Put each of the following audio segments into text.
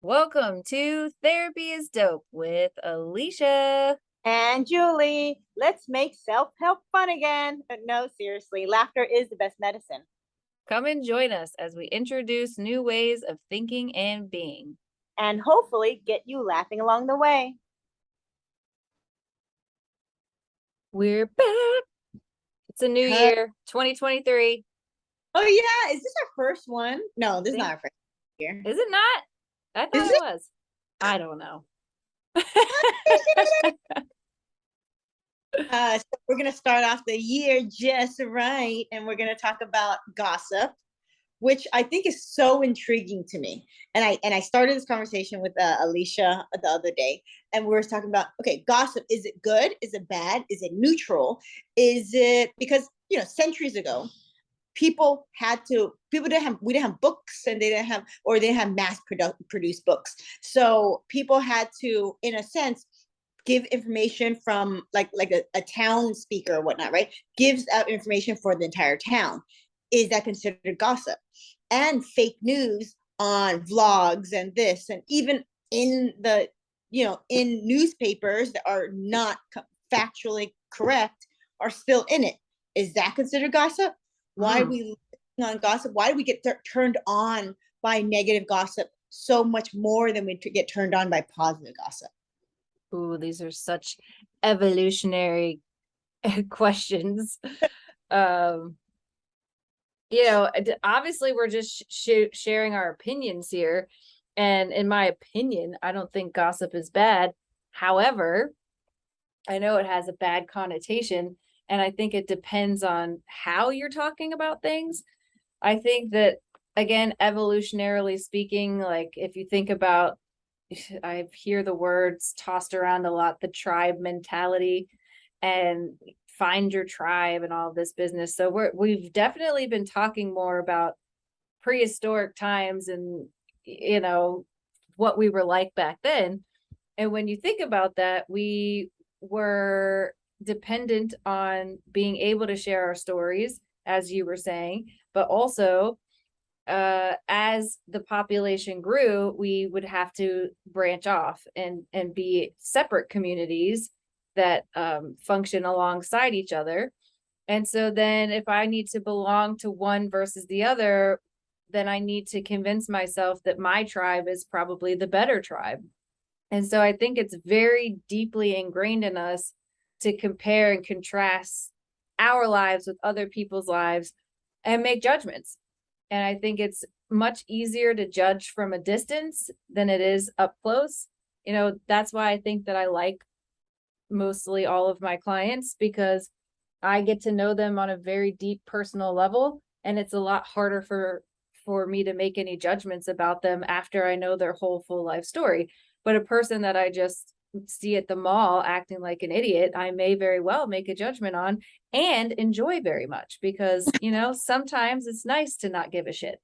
Welcome to Therapy is Dope with Alicia. And Julie, let's make self help fun again. No, seriously, laughter is the best medicine. Come and join us as we introduce new ways of thinking and being. And hopefully get you laughing along the way. We're back. It's a new Huh? year, 2023. Oh, yeah. Is this our first one? No, this is not Think, our first year. is it not? I thought Is it it? was. I don't know. So we're going to start off the year just right. And we're going to talk about gossip, which I think is so intriguing to me. And I started this conversation with Alicia the other day, and we were talking about, okay, gossip, is it good? Is it bad? Is it neutral? Is it because centuries ago people didn't have we didn't have books, and they didn't have produced books, so people had to, in a sense, give information from like a town speaker or whatnot, right? Gives out information for the entire town. Is that considered gossip? And fake news on vlogs and this, and even in the in newspapers that are not factually correct, are still in it. Is that considered gossip? Why are Mm. we on gossip? Why do we get turned on by negative gossip so much more than we get turned on by positive gossip? Ooh, these are such evolutionary questions. Um, obviously we're just sharing our opinions here. And in my opinion, I don't think gossip is bad. However, I know it has a bad connotation, and I think it depends on how you're talking about things. I think that, again, evolutionarily speaking, like if you think about, I hear the words tossed around a lot, the tribe mentality and find your tribe and all of this business. So we've definitely been talking more about prehistoric times and what we were like back then. And when you think about that, we were dependent on being able to share our stories, as you were saying, but also as the population grew, we would have to branch off and be separate communities that function alongside each other. And so then if I need to belong to one versus the other, then I need to convince myself that my tribe is probably the better tribe. And so I think it's very deeply ingrained in us to compare and contrast our lives with other people's lives and make judgments. And I think it's much easier to judge from a distance than it is up close. That's why I think that I like mostly all of my clients, because I get to know them on a very deep personal level, and it's a lot harder for me to make any judgments about them after I know their whole full life story. But a person that I just see at the mall acting like an idiot, I may very well make a judgment on and enjoy very much, because, sometimes it's nice to not give a shit.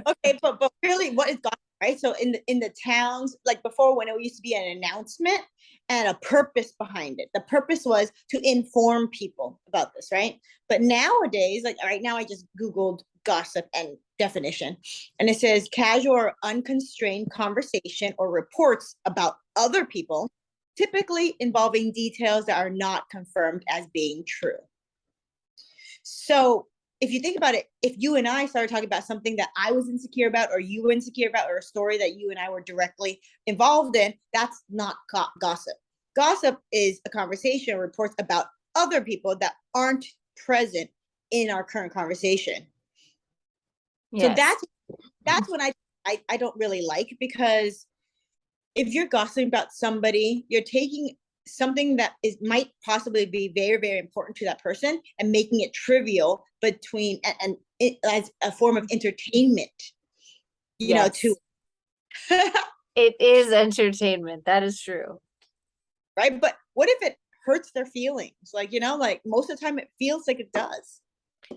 Okay, but really, what is gossip, right? So in the towns, like before, when it used to be an announcement and a purpose behind it, the purpose was to inform people about this, right? But nowadays, like right now, I just googled gossip and definition, and it says casual or unconstrained conversation or reports about other people, typically involving details that are not confirmed as being true. So if you think about it, if you and I started talking about something that I was insecure about, or you were insecure about, or a story that you and I were directly involved in, that's not gossip. Gossip is a conversation or reports about other people that aren't present in our current conversation. So Yes. that's when I don't really like, because if you're gossiping about somebody, you're taking something that might possibly be very, very important to that person and making it trivial and it, as a form of entertainment, to Yes. It is entertainment. That is true. right. But what if it hurts their feelings? Like most of the time it feels like it does. I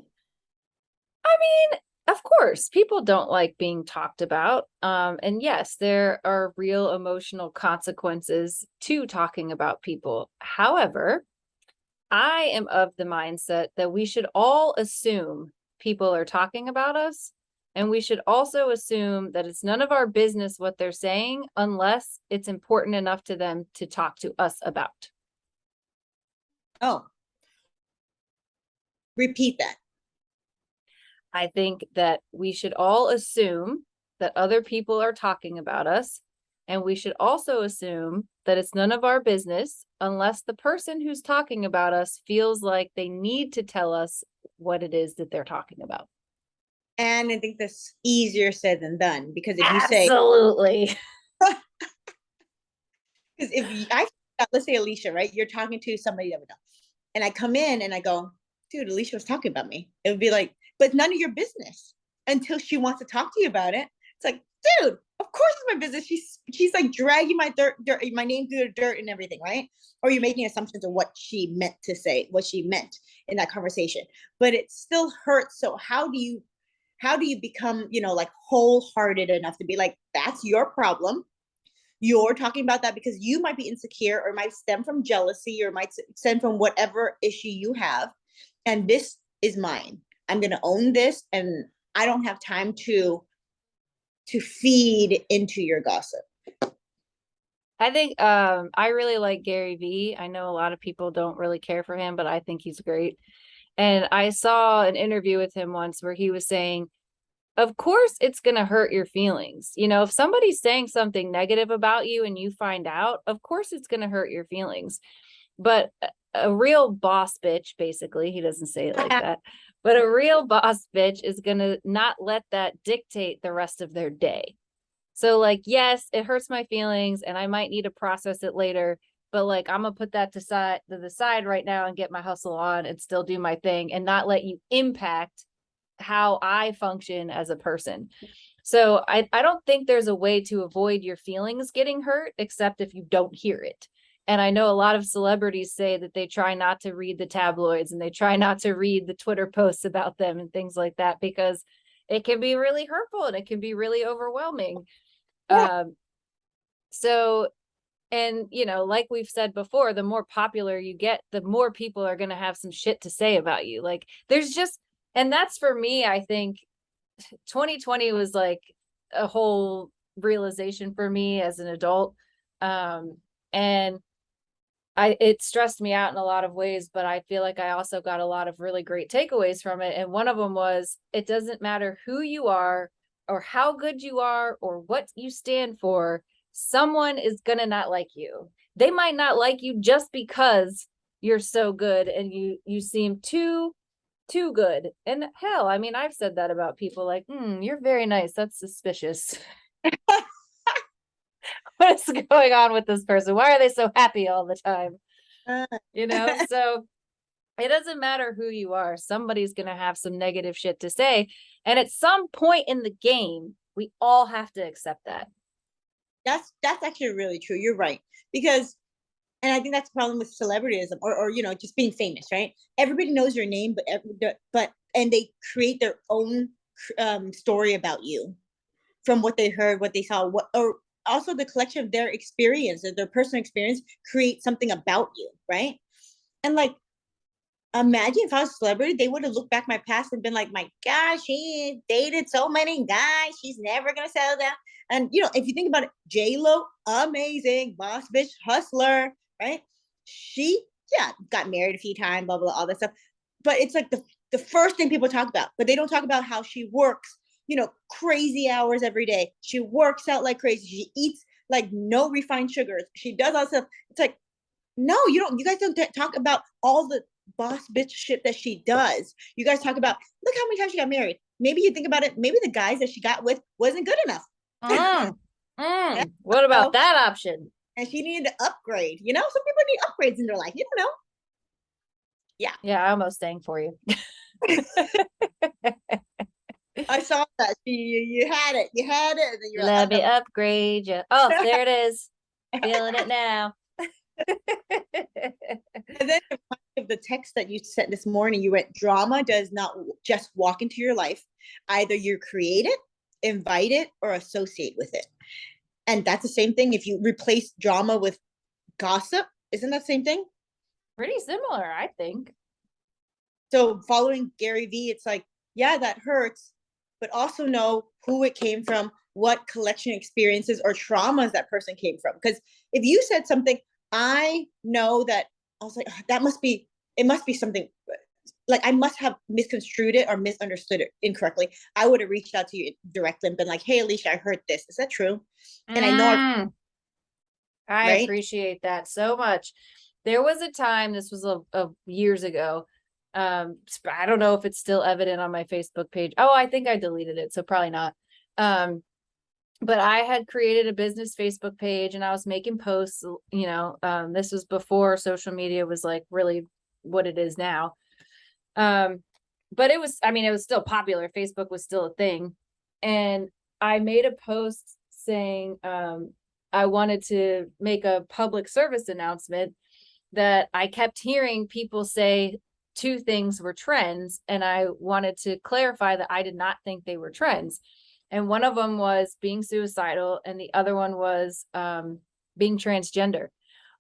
mean, of course, people don't like being talked about. And yes, there are real emotional consequences to talking about people. However, I am of the mindset that we should all assume people are talking about us, And we should also assume that it's none of our business what they're saying unless it's important enough to them to talk to us about. Oh, repeat that. I think that we should all assume that other people are talking about us. And we should also assume that it's none of our business unless the person who's talking about us feels like they need to tell us what it is that they're talking about. And I think that's easier said than done, because if you say, Absolutely. because if let's say Alicia, right? You're talking to somebody that we know, and I come in and I go, dude, Alicia was talking about me. It would be like, but none of your business until she wants to talk to you about it. It's like, dude, of course it's my business. She's like dragging my my name through the dirt and everything, right? Or you're making assumptions of what she meant to say, what she meant in that conversation. But it still hurts. So how do you become, like wholehearted enough to be like, that's your problem. You're talking about that because you might be insecure, or it might stem from jealousy, or it might stem from whatever issue you have. And this is mine. I'm going to own this, and I don't have time to feed into your gossip. I think I really like Gary Vee. I know a lot of people don't really care for him, but I think he's great. And I saw an interview with him once where he was saying, of course it's going to hurt your feelings. If somebody's saying something negative about you and you find out, of course it's going to hurt your feelings. But a real boss bitch, basically, he doesn't say it like that, but a real boss bitch is going to not let that dictate the rest of their day. So like, yes, it hurts my feelings and I might need to process it later, but like, I'm gonna put that to the side right now and get my hustle on and still do my thing and not let you impact how I function as a person. So I don't think there's a way to avoid your feelings getting hurt, except if you don't hear it. And I know a lot of celebrities say that they try not to read the tabloids and they try not to read the Twitter posts about them and things like that, because it can be really hurtful and it can be really overwhelming. Yeah. So, and like we've said before, the more popular you get, the more people are going to have some shit to say about you. Like there's just, and that's for me, I think 2020 was like a whole realization for me as an adult. And it stressed me out in a lot of ways, but I feel like I also got a lot of really great takeaways from it. And one of them was, it doesn't matter who you are or how good you are or what you stand for, someone is gonna not like you. They might not like you just because you're so good and you seem too good. And hell, I mean, I've said that about people, like, you're very nice, that's suspicious. What's going on with this person? Why are they so happy all the time? So it doesn't matter who you are. Somebody's going to have some negative shit to say. And at some point in the game, we all have to accept that. That's actually really true. You're right. Because, and I think that's the problem with celebrityism, or just being famous, right? Everybody knows your name, and they create their own story about you from what they heard, what they saw, or also the collection of their experience, their personal experience, create something about you, right? And like, imagine if I was a celebrity, they would have looked back my past and been like, my gosh, she dated so many guys, she's never gonna settle down. And if you think about it, J-Lo, amazing, boss bitch, hustler, right? She, got married a few times, blah, blah, all that stuff. But it's like the first thing people talk about, but they don't talk about how she works, crazy hours every day. She works out like crazy. She eats like no refined sugars. She does all stuff. It's like, no, you guys don't talk about all the boss bitch shit that she does. You guys talk about, look how many times she got married. Maybe you think about it, maybe the guys that she got with wasn't good enough. What about that option? And she needed to upgrade. Some people need upgrades in their life. You don't know. Yeah, I almost sang for you. I saw that. You had it. You had it. And then you're Let me upgrade you. Oh, there it is. Feeling it now. And then the text that you sent this morning, you went, drama does not just walk into your life. Either you create it, invite it, or associate with it. And that's the same thing. If you replace drama with gossip, isn't that the same thing? Pretty similar, I think. So following Gary Vee, it's like, yeah, that hurts, but also know who it came from, what collection experiences or traumas that person came from. Because if you said something, I know that I was like, that must be, it must be something like I must have misconstrued it or misunderstood it incorrectly. I would have reached out to you directly and been like, hey, Alicia, I heard this. Is that true? And I know, I right? appreciate that so much. There was a time, this was a years ago. I don't know if it's still evident on my Facebook page. Oh, I think I deleted it, so probably not. But I had created a business Facebook page and I was making posts, this was before social media was like really what it is now. But it was, it was still popular. Facebook was still a thing. And I made a post saying, I wanted to make a public service announcement that I kept hearing people say two things were trends. And I wanted to clarify that I did not think they were trends. And one of them was being suicidal. And the other one was being transgender.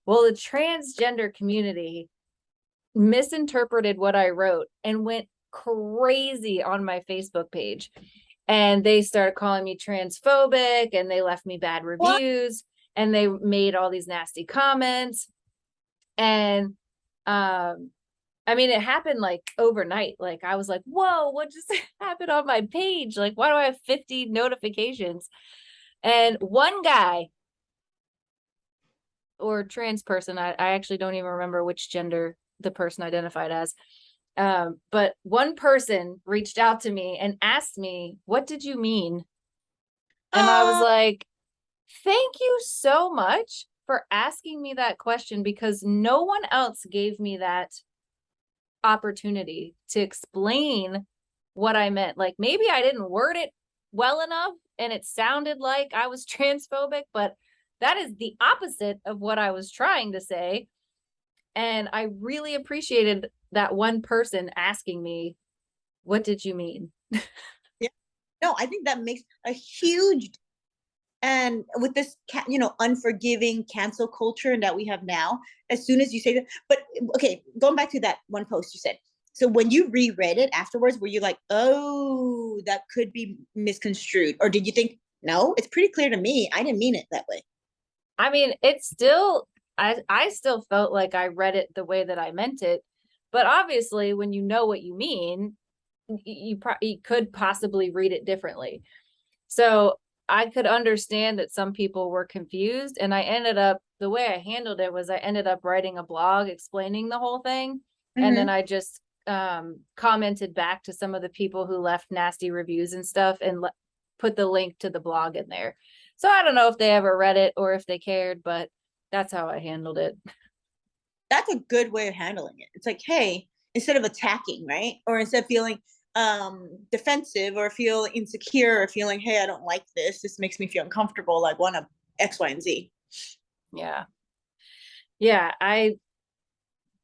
Well, the transgender community misinterpreted what I wrote and went crazy on my Facebook page. And they started calling me transphobic and they left me bad reviews and they made all these nasty comments. And it happened like overnight. Like I was like, whoa, what just happened on my page? Like, why do I have 50 notifications? And one guy or trans person, I actually don't even remember which gender the person identified as. But one person reached out to me and asked me, what did you mean? And I was like, thank you so much for asking me that question because no one else gave me that opportunity to explain what I meant. Like maybe I didn't word it well enough and it sounded like I was transphobic, but that is the opposite of what I was trying to say. And I really appreciated that one person asking me, what did you mean? Yeah. No, I think that makes a huge, and with this, unforgiving cancel culture that we have now, as soon as you say that, but okay, going back to that one post you said. So when you reread it afterwards, were you like, oh, that could be misconstrued? Or did you think, no, it's pretty clear to me. I didn't mean it that way. It's still, I still felt like I read it the way that I meant it. But obviously, when you know what you mean, you could possibly read it differently. So I could understand that some people were confused. And the way I handled it was I ended up writing a blog explaining the whole thing. Mm-hmm. And then I just commented back to some of the people who left nasty reviews and stuff and put the link to the blog in there. So I don't know if they ever read it or if they cared, but that's how I handled it. That's a good way of handling it. It's like, hey, instead of attacking, right? Or instead of feeling defensive or feel insecure or feeling, hey, I don't like this. This makes me feel uncomfortable. I want to X, Y, and Z. Yeah. Yeah. I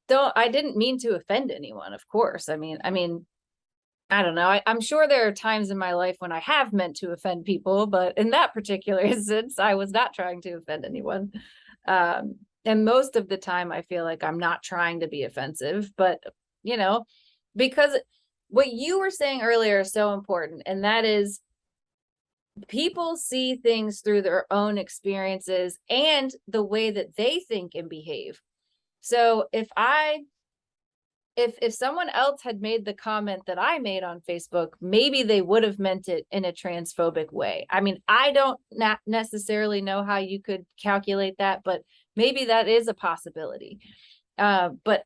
didn't mean to offend anyone, of course. I don't know. I'm sure there are times in my life when I have meant to offend people, but in that particular instance, I was not trying to offend anyone. And most of the time, I feel like I'm not trying to be offensive, but, because what you were saying earlier is so important, and that is people see things through their own experiences and the way that they think and behave. So if someone else had made the comment that I made on Facebook, maybe they would have meant it in a transphobic way. I don't necessarily know how you could calculate that, but maybe that is a possibility. But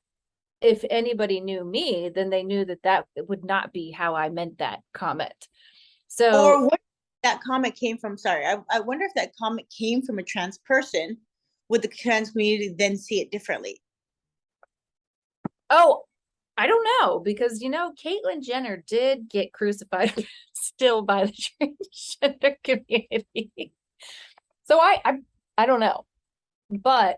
if anybody knew me, then they knew that would not be how I meant that comment. So, or what that comment came from, sorry, I wonder if that comment came from a trans person. Would the trans community then see it differently? Oh, I don't know, because Caitlyn Jenner did get crucified still by the transgender community. So I don't know. But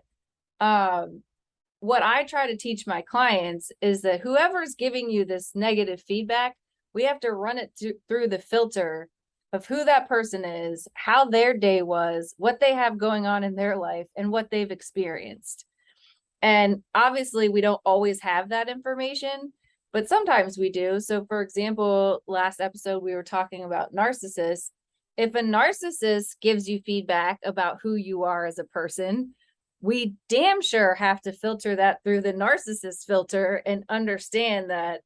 what I try to teach my clients is that whoever's giving you this negative feedback, we have to run it through the filter of who that person is, how their day was, what they have going on in their life, and what they've experienced. And obviously, we don't always have that information, but sometimes we do. So for example, last episode we were talking about narcissists. If a narcissist gives you feedback about who you are as a person, we damn sure have to filter that through the narcissist filter and understand that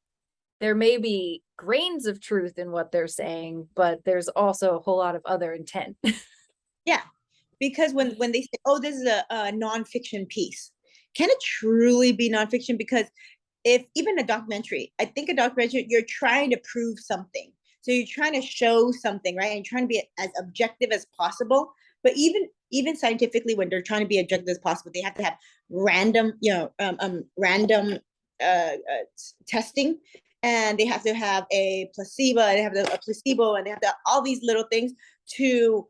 there may be grains of truth in what they're saying, but there's also a whole lot of other intent. Yeah, because when they say, "Oh, this is a nonfiction piece," can it truly be nonfiction? Because if even a documentary, I think a documentary, you're trying to prove something. So you're trying to show something, right? And you're trying to be as objective as possible. But even scientifically, when they're trying to be objective as possible, they have to have random, random testing, and they have to have a placebo, and they have a placebo, and they have to all these little things to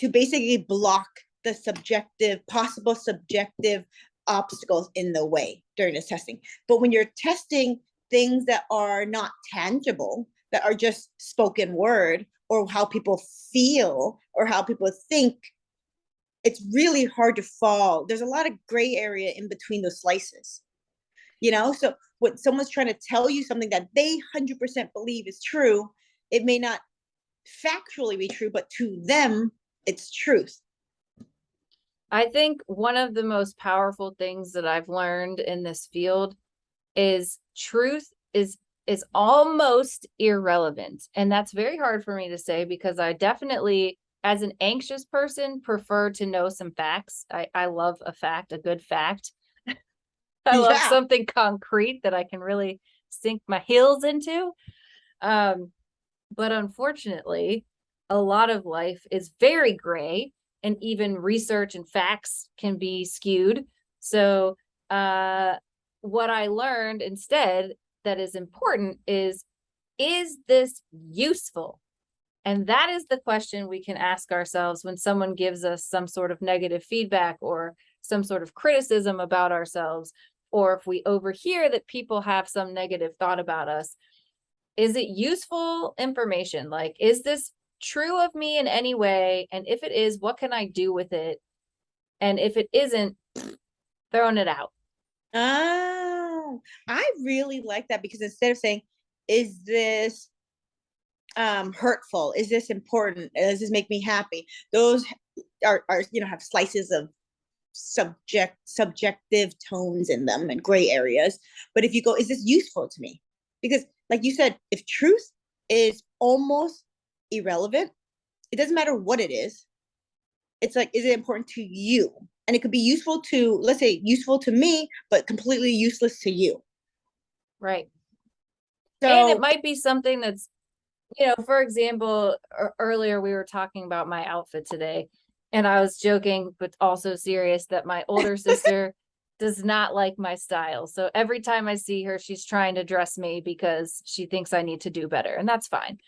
basically block the possible subjective obstacles in the way during this testing. But when you're testing things that are not tangible, that are just spoken word, or how people feel, or how people think, it's really hard to fall. There's a lot of gray area in between those slices, So when someone's trying to tell you something that they 100% believe is true, it may not factually be true, but to them, it's truth. I think one of the most powerful things that I've learned in this field is truth is almost irrelevant. And that's very hard for me to say because I definitely, as an anxious person, prefer to know some facts. I love a fact, a good fact. I love Yeah. something concrete that I can really sink my heels into. But unfortunately, a lot of life is very gray, and even research and facts can be skewed. So, what I learned instead that is important is this useful? And that is the question we can ask ourselves when someone gives us some sort of negative feedback or some sort of criticism about ourselves, or if we overhear that people have some negative thought about us. Is it useful information? Like, is this true of me in any way? And if it is, what can I do with it? And if it isn't, throwing it out. Oh, I really like that, because instead of saying, is this hurtful? Is this important? Does this make me happy? Those are have slices of subjective tones in them and gray areas. But if you go, is this useful to me? Because like you said, if truth is almost irrelevant, it doesn't matter what it is. It's like, is it important to you? And it could be useful to, let's say, useful to me, but completely useless to you. Right. And it So might be something that's, for example, earlier we were talking about my outfit today, and I was joking, but also serious, that my older sister does not like my style. So every time I see her, she's trying to dress me because she thinks I need to do better, and that's fine.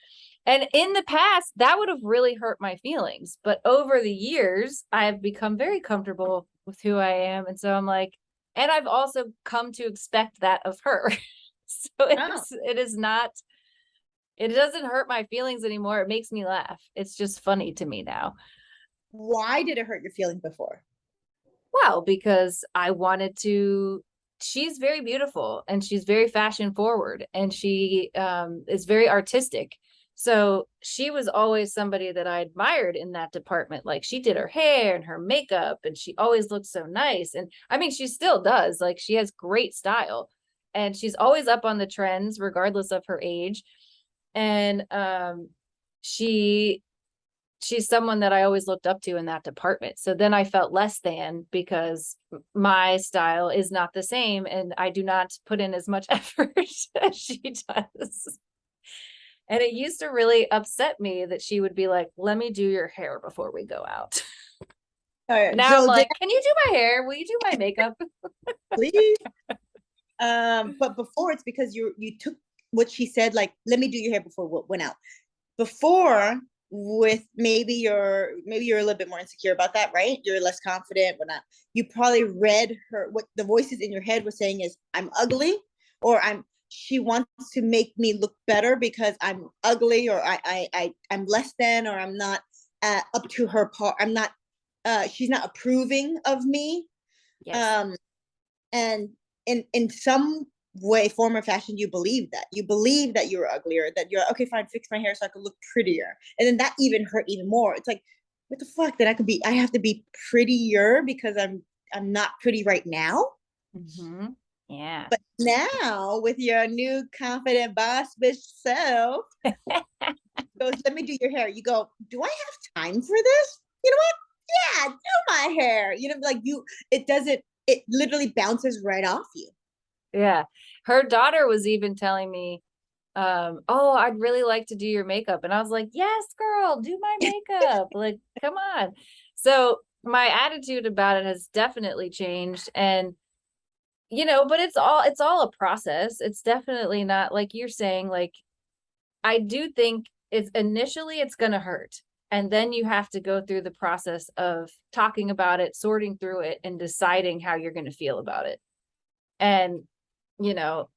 And in the past, that would have really hurt my feelings. But over the years, I've become very comfortable with who I am. And so I'm like, and I've also come to expect that of her. So it is not, it doesn't hurt my feelings anymore. It makes me laugh. It's just funny to me now. why did it hurt your feelings before? Well, because I wanted to, she's very beautiful and she's very fashion forward, and she is very artistic. So she was always somebody that I admired in that department. Like, she did her hair and her makeup, and she always looked so nice. And I mean, she still does. Like, she has great style, and she's always up on the trends regardless of her age. And she she's someone that I always looked up to in that department. So then I felt less than because my style is not the same and I do not put in as much effort as she does. And it used to really upset me that she would be like, let me do your hair before we go out. All right, Now I'm so like, can you do my hair? Will you do my makeup? please. But before, it's because you took what she said, like, let me do your hair before we went out. Before, with maybe you're a little bit more insecure about that, right? You're less confident, whatnot. You probably read her, what the voices in your head were saying is, I'm ugly, or she wants to make me look better because I'm ugly, or I'm less than, or I'm not up to her part. I'm not. She's not approving of me. Yes. And in some way form of fashion, you believe that you're uglier, that you're okay, fine, fix my hair so I could look prettier. And then that even hurt even more. It's like, what the fuck? That I have to be prettier because I'm not pretty right now. Mm-hmm. Yeah. But now with your new confident boss bitch self goes, let me do your hair. You go, do I have time for this? You know what? Yeah, do my hair. You know, like it doesn't, it literally bounces right off you. Yeah. Her daughter was even telling me, oh, I'd really like to do your makeup. And I was like, yes, girl, do my makeup. Like, come on. So my attitude about it has definitely changed. And, but it's all a process. It's definitely not like you're saying, like, I do think it's gonna hurt. And then you have to go through the process of talking about it, sorting through it, and deciding how you're gonna feel about it. And, you know,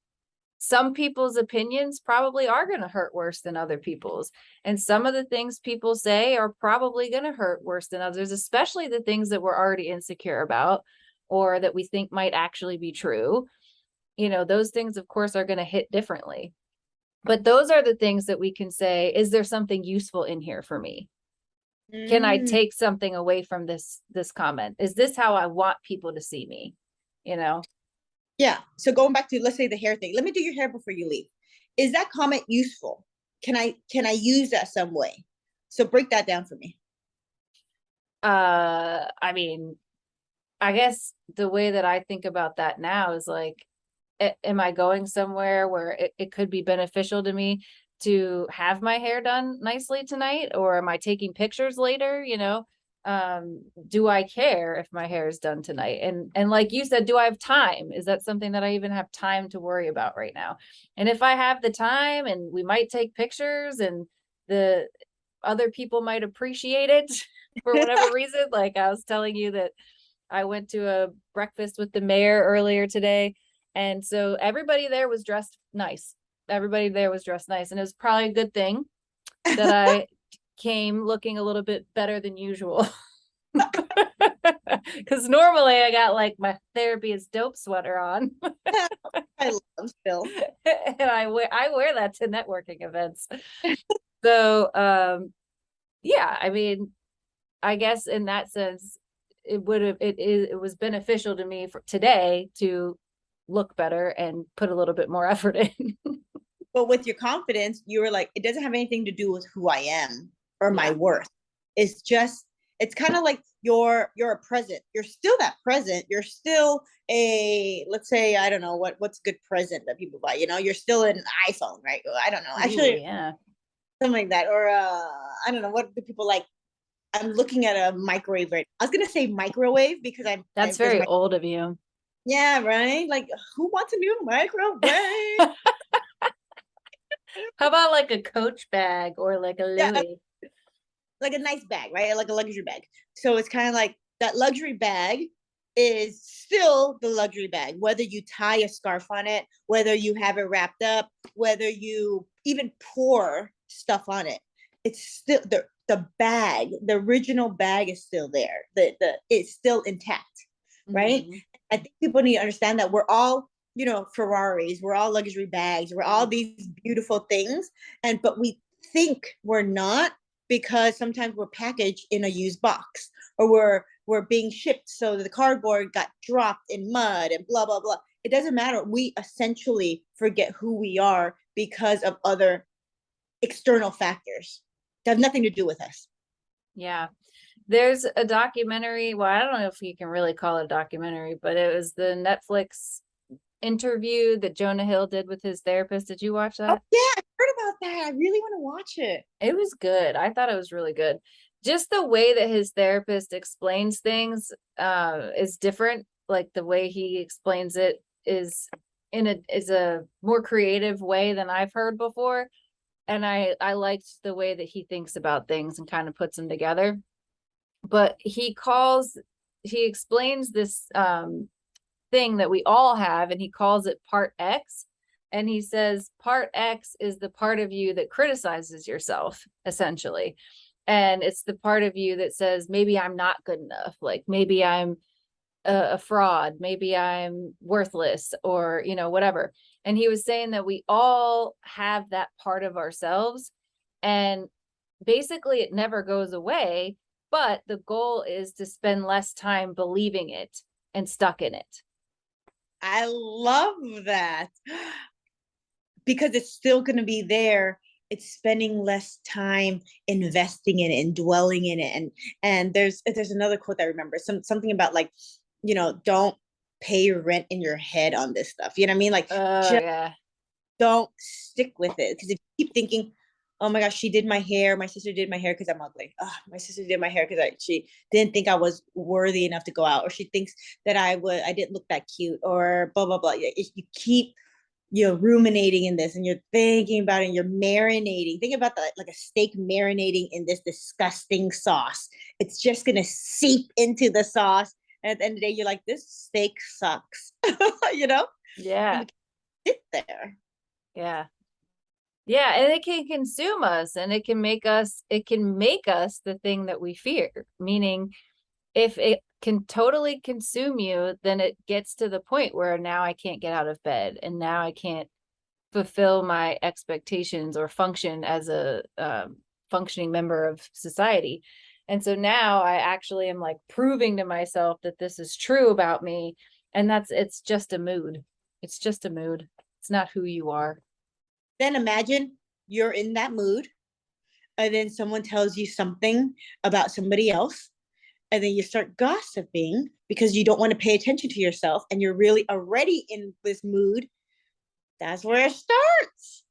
some people's opinions probably are going to hurt worse than other people's. And some of the things people say are probably going to hurt worse than others, especially the things that we're already insecure about or that we think might actually be true. Those things, of course, are going to hit differently. But those are the things that we can say, is there something useful in here for me? Can I Mm. take something away from this comment? Is this how I want people to see me? You know? Yeah. So going back to, let's say, the hair thing. Let me do your hair before you leave. Is that comment useful? Can I use that some way? So break that down for me. I mean, I guess the way that I think about that now is like, am I going somewhere where it could be beneficial to me to have my hair done nicely tonight? Or am I taking pictures later? Do I care if my hair is done tonight? And like you said, do I have time? Is that something that I even have time to worry about right now? And if I have the time and we might take pictures and the other people might appreciate it for whatever reason, like I was telling you that I went to a breakfast with the mayor earlier today. And so everybody there was dressed nice. Everybody there was dressed nice. And it was probably a good thing that I came looking a little bit better than usual. Because normally I got like my therapy is dope sweater on. I love Phil. And I wear that to networking events. So yeah, I mean, I guess in that sense, it was beneficial to me for today to look better and put a little bit more effort in. But with your confidence, you were like, it doesn't have anything to do with who I am or my Yeah. worth. It's just, it's kind of like you're a present. You're still that present. You're still a, let's say, I don't know what's a good present that people buy. You're still an iPhone, right? I don't know. Ooh, Actually, yeah. something like that. Or I don't know, what do people like? I'm looking at a microwave right. I was gonna say microwave because That's there's very my, old of you. yeah, right. Like, who wants a new microwave? How about like a Coach bag or like a Yeah, Louis? like a nice bag, right? Like a luxury bag. So it's kind of like that luxury bag is still the luxury bag, whether you tie a scarf on it, whether you have it wrapped up, whether you even pour stuff on it. It's still the bag, the original bag is still there. The it's still intact, right? Mm-hmm. I think people need to understand that we're all, Ferraris, we're all luxury bags, we're all Mm-hmm. these beautiful things, but we think we're not because sometimes we're packaged in a used box or we're being shipped so the cardboard got dropped in mud and blah blah blah. It doesn't matter. We essentially forget who we are because of other external factors that have nothing to do with us. Yeah. There's a documentary. Well, I don't know if you can really call it a documentary, but it was the Netflix interview that Jonah Hill did with his therapist. Did you watch Oh that? yeah, I heard about that. I really want to watch it. It was good. I thought it was really good. Just the way that his therapist explains things is different. Like the way he explains it is a more creative way than I've heard before. And I liked the way that he thinks about things and kind of puts them together. But he explains this thing that we all have, and he calls it part X. And he says part X is the part of you that criticizes yourself, essentially. And it's the part of you that says, maybe I'm not good enough. Like maybe I'm a fraud. Maybe I'm worthless or, whatever. And he was saying that we all have that part of ourselves, and basically it never goes away, but the goal is to spend less time believing it and stuck in it. I love that. Because it's still going to be there. It's spending less time investing in it and dwelling in it. And there's another quote I remember, something about like, don't pay your rent in your head on this stuff. You know what I mean? Like, Oh just yeah. don't stick with it. Because if you keep thinking, oh my gosh, she did my hair, my sister did my hair because I'm ugly. Oh, my sister did my hair because she didn't think I was worthy enough to go out, or she thinks that I didn't look that cute, or blah blah blah. You keep ruminating in this, and you're thinking about it, and you're marinating. Think about that, like a steak marinating in this disgusting sauce. It's just gonna seep into the sauce, and at the end of the day, you're like, this steak sucks. you know Yeah. sit there. Yeah. Yeah, and it can consume us, and it can make us the thing that we fear. Meaning, if it can totally consume you, then it gets to the point where now I can't get out of bed, and now I can't fulfill my expectations or function as a functioning member of society. And so now I actually am like proving to myself that this is true about me. And it's just a mood. It's just a mood. It's not who you are. Then imagine you're in that mood, and then someone tells you something about somebody else, and then you start gossiping because you don't want to pay attention to yourself, and you're really already in this mood. That's where it starts.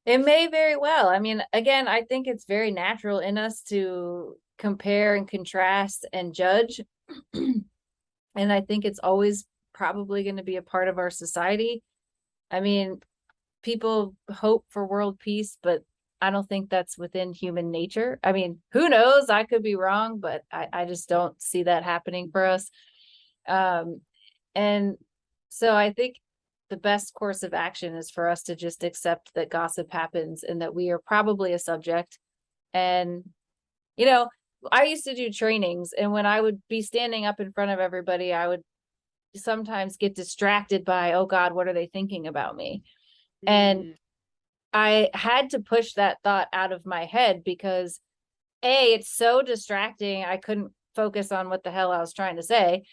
It may very well. I mean, again, I think it's very natural in us to compare and contrast and judge. And I think it's always probably going to be a part of our society. I mean, people hope for world peace, but I don't think that's within human nature. I mean, who knows? I could be wrong, but I just don't see that happening for us. Um, and so I think the best course of action is for us to just accept that gossip happens and that we are probably a subject. And, you know, I used to do trainings, and when I would be standing up in front of everybody, I would sometimes get distracted by, oh God, what are they thinking about me? And I had to push that thought out of my head because A, it's so distracting. I couldn't focus on what the hell I was trying to say.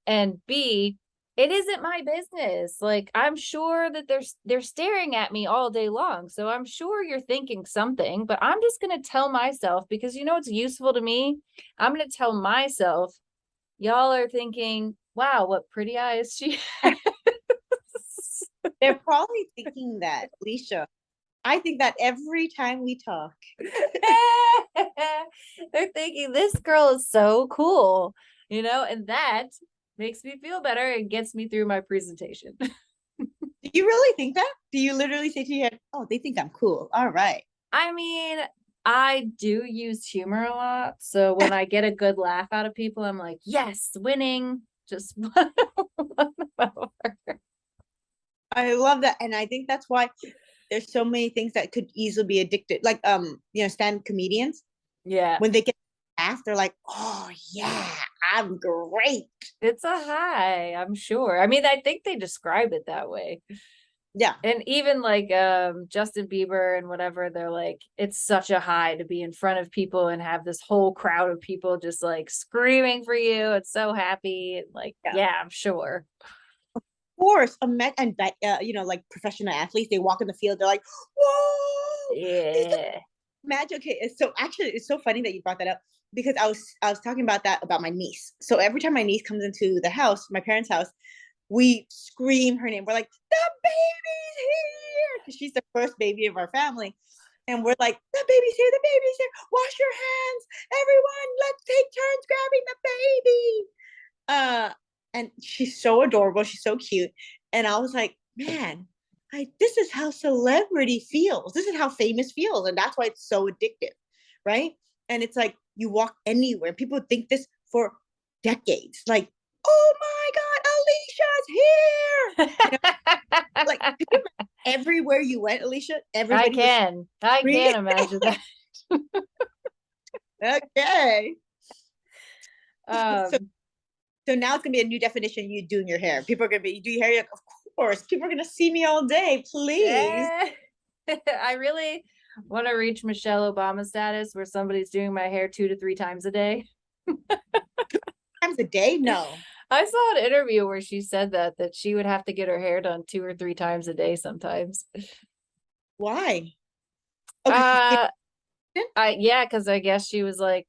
And B, it isn't my business. Like, I'm sure that they're staring at me all day long. So I'm sure you're thinking something, but I'm just going to tell myself, because it's useful to me. I'm going to tell myself, y'all are thinking, wow, what pretty eyes she has. They're probably thinking that, Alicia. I think that every time we talk. They're thinking this girl is so cool, and that makes me feel better and gets me through my presentation. Do you really think that? Do you literally say to your head, oh, they think I'm cool. All right. I mean, I do use humor a lot. So when I get a good laugh out of people, I'm like, yes, winning. Just one more. I love that. And I think that's why there's so many things that could easily be addicted. Like stand comedians. Yeah. When they get laugh, they're like, oh yeah, I'm great. It's a high, I'm sure. I mean, I think they describe it that way. Yeah. And even like Justin Bieber and whatever, they're like, it's such a high to be in front of people and have this whole crowd of people just like screaming for you. It's so happy. Like, yeah, I'm sure. Of course, and like professional athletes, they walk in the field, they're like, whoa. Yeah. Imagine, okay, so actually it's so funny that you brought that up, because I was talking about that about my niece. So every time my niece comes into the house, my parents' house, we scream her name. We're like, the baby's here, because she's the first baby of our family. And we're like, the baby's here, the baby's here. Wash your hands, everyone. Let's take turns grabbing the baby. And she's so adorable. She's so cute. And I was like, man, this is how celebrity feels. This is how famous feels. And that's why it's so addictive, right? And it's like you walk anywhere, people think this for decades. Like, oh my God, Alicia's here. Like everywhere you went, Alicia, everybody I can imagine that. Okay. Um so now it's gonna be a new definition. You doing your hair. People are gonna be, you do your hair. Like, course. People are gonna see me all day. Please. Eh. I really want to reach Michelle Obama status where somebody's doing my hair 2 to 3 times a day. Times a day? No. I saw an interview where she said that she would have to get her hair done 2 or 3 times a day sometimes. Why? Okay, she's Uh, yeah, because I guess she was like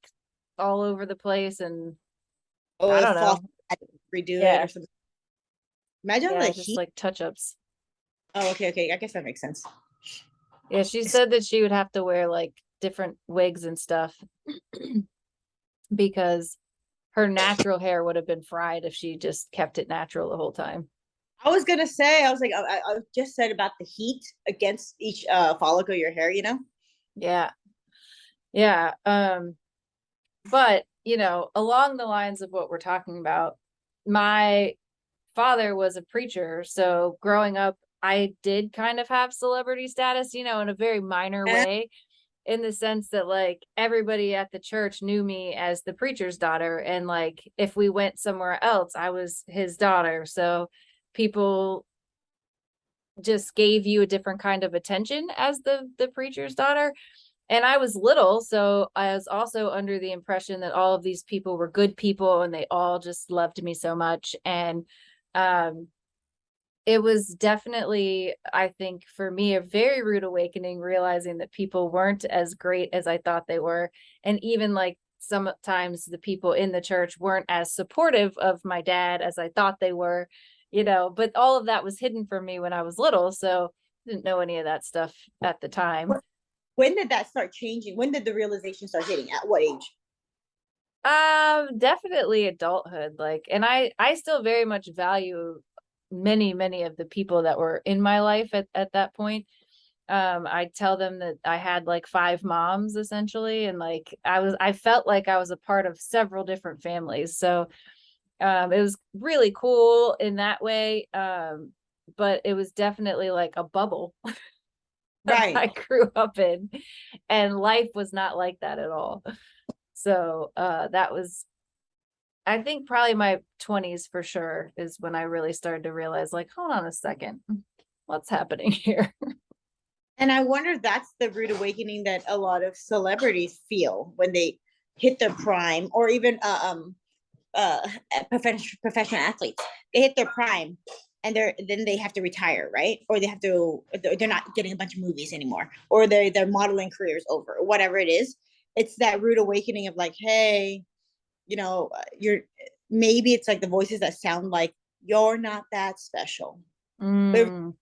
all over the place, and oh, I it don't falls. know. Redo it Yeah, or something. Imagine the yeah, just heat. like touch-ups. Oh, okay, okay. I guess that makes sense. Yeah, she said that she would have to wear like different wigs and stuff because her natural hair would have been fried if she just kept it natural the whole time. I was gonna say, I was like, I just said about the heat against each follicle of your hair, you know? Yeah. Yeah. But along the lines of what we're talking about, my father was a preacher, so growing up, I did kind of have celebrity status, in a very minor Eh, way, in the sense that like everybody at the church knew me as the preacher's daughter, and like if we went somewhere else, I was his daughter. So people just gave you a different kind of attention as the preacher's daughter. And I was little, so I was also under the impression that all of these people were good people and they all just loved me so much. And um it was definitely, I think, for me, a very rude awakening, realizing that people weren't as great as I thought they were. And even like sometimes the people in the church weren't as supportive of my dad as I thought they were, but all of that was hidden from me when I was little. So I didn't know any of that stuff at the time. when did that start changing? When did the realization start hitting? At what age? Definitely adulthood. Like, and I still very much value many of the people that were in my life at that point. I tell them that I had like 5 moms essentially, and like I felt like I was a part of several different families. So it was really cool in that way. But it was definitely like a bubble that Right. I grew up in, and life was not like that at all. So that was, I think, probably my 20s for sure is when I really started to realize, like, hold on a second, what's happening here? And I wonder if that's the rude awakening that a lot of celebrities feel when they hit their prime, or even uh professional athletes. They hit their prime and then they have to retire, right? Or they're not getting a bunch of movies anymore, or their modeling career is over, or whatever it is. It's that rude awakening of like, hey, you're maybe it's like the voices that sound like you're not that special. But Mm,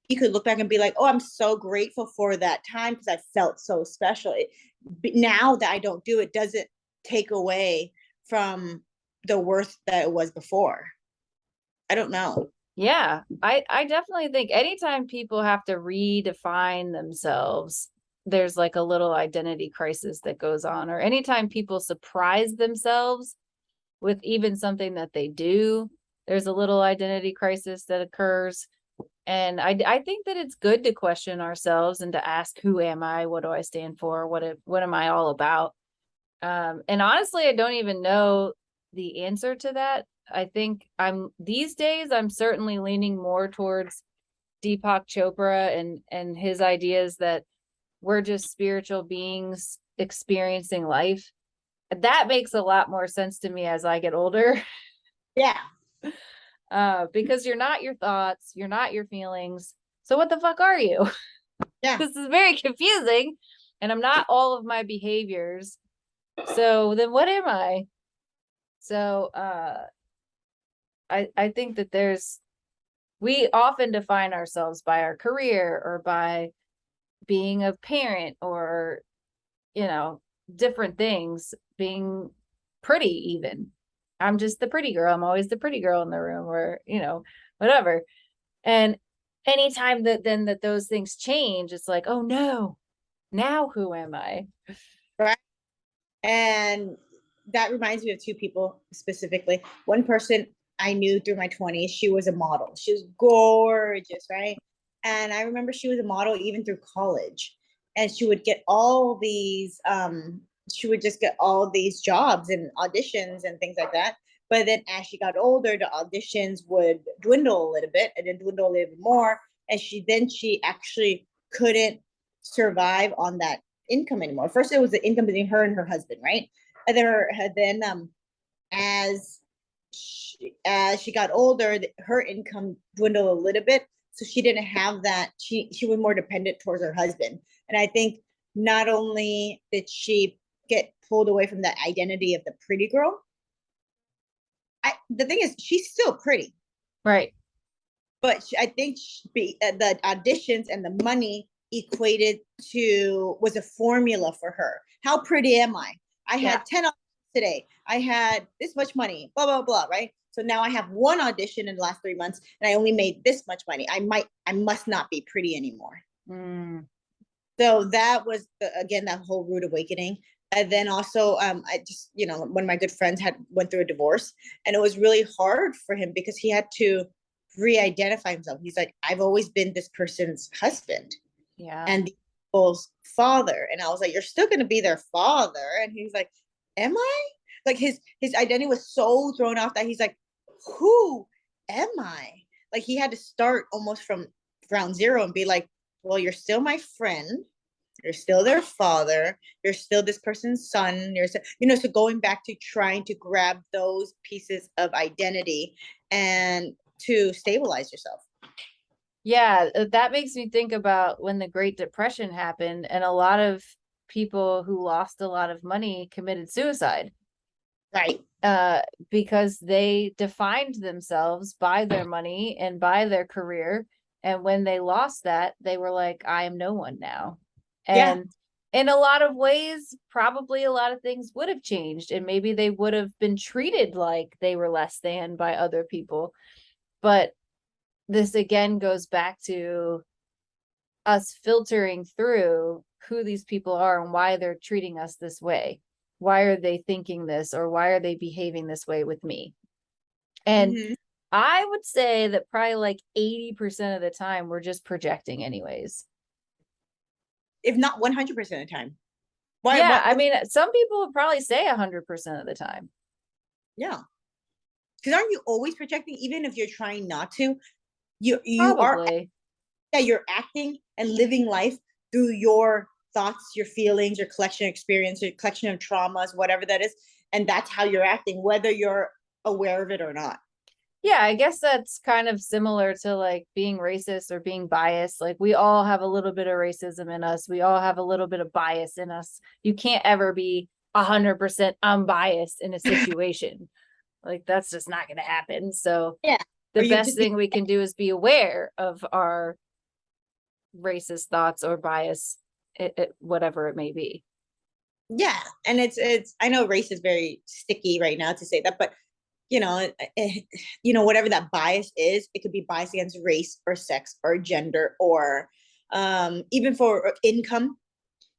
you could look back and be like, oh, I'm so grateful for that time because I felt so special. But now that I don't do it, doesn't take away from the worth that it was before. I don't know. yeah, I definitely think anytime people have to redefine themselves, there's like a little identity crisis that goes on, or anytime people surprise themselves with even something that they do, there's a little identity crisis that occurs. And I think that it's good to question ourselves and to ask, who am I? What do I stand for? What am I all about? And honestly, I don't even know the answer to that. I think these days I'm certainly leaning more towards Deepak Chopra and his ideas that we're just spiritual beings experiencing life. That makes a lot more sense to me as I get older. Yeah. Because you're not your thoughts, you're not your feelings. So what the fuck are you? Yeah. This is very confusing, and I'm not all of my behaviors. So then what am I? So I think that we often define ourselves by our career or by being a parent, or you know different things, being pretty. Even I'm just the pretty girl, I'm always the pretty girl in the room, or whatever. And anytime that those things change, it's like, oh no, now who am I? Right. And that reminds me of two people specifically. One person I knew through my 20s, she was a model. She was gorgeous, right? And I remember she was a model even through college. And she would just get all these jobs and auditions and things like that. But then as she got older, the auditions would dwindle a little bit and then dwindle a little bit more. And she actually couldn't survive on that income anymore. First, it was the income between her and her husband, right? And then as she got older, her income dwindled a little bit, so she didn't have that. She was more dependent towards her husband, and I think not only did she get pulled away from that identity of the pretty girl, the thing is, she's still pretty, Right. but I think the auditions and the money equated to was a formula for her. How pretty am I? I had 10 auditions today. I had this much money, blah, blah, blah, right? So now I have one audition in the last 3 months and I only made this much money. I must not be pretty anymore. Mm. So that was again, that whole rude awakening. And then also, I just, one of my good friends went through a divorce, and it was really hard for him because he had to re-identify himself. He's like, I've always been this person's husband and the people's father. And I was like, you're still going to be their father. And he's like, am I? Like his identity was so thrown off that he's like, who am I? Like he had to start almost from ground zero and be like, well, you're still my friend. You're still their father. You're still this person's son. So going back to trying to grab those pieces of identity and to stabilize yourself. Yeah, that makes me think about when the Great Depression happened and a lot of people who lost a lot of money committed suicide. Right. Because they defined themselves by their money and by their career. And when they lost that, they were like, I am no one now. And in a lot of ways, probably a lot of things would have changed. And maybe they would have been treated like they were less than by other people. But this again goes back to us filtering through who these people are and why they're treating us this way. Why are they thinking this, or why are they behaving this way with me? And I would say that probably like 80% of the time we're just projecting anyways. If not 100% of the time. I mean, some people would probably say 100% of the time. Yeah. Because aren't you always projecting, even if you're trying not to? You Probably. you're acting and living life through your thoughts, your feelings, your collection of experience, your collection of traumas, whatever that is. And that's how you're acting, whether you're aware of it or not. Yeah, I guess that's kind of similar to like being racist or being biased. Like we all have a little bit of racism in us. We all have a little bit of bias in us. You can't ever be 100% unbiased in a situation. Like that's just not going to happen. So the best thing we can do is be aware of our racist thoughts or bias, whatever it may be. Yeah. And it's, I know race is very sticky right now to say that, but whatever that bias is, it could be bias against race or sex or gender or even for income.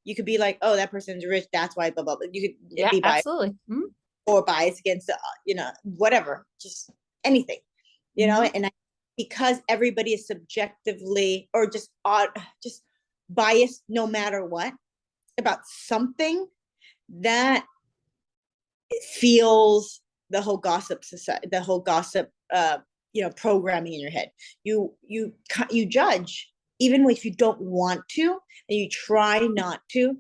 You could be like, oh, that person's rich, that's why, blah, blah, blah. You could be biased. Absolutely. Or bias against, whatever, just anything, and because everybody is subjectively or just biased no matter what about something, that feels the whole gossip society, the whole gossip programming in your head. You judge even if you don't want to, and you try not to.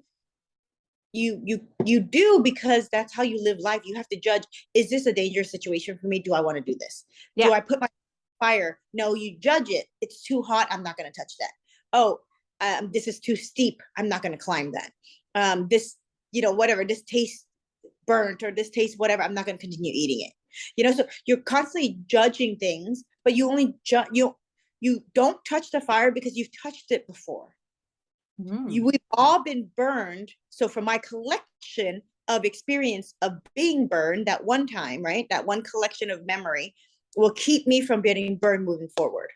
You do, because that's how you live life. You have to judge, is this a dangerous situation for me? Do I want to do this? Do I put my fire? No, you judge it. It's too hot, I'm not going to touch that. Oh, this is too steep, I'm not going to climb that. This, whatever, this tastes burnt, or this tastes whatever, I'm not going to continue eating it. So you're constantly judging things, but you only you don't touch the fire because you've touched it before. We've all been burned. So from my collection of experience of being burned that one time, right, that one collection of memory will keep me from getting burned moving forward.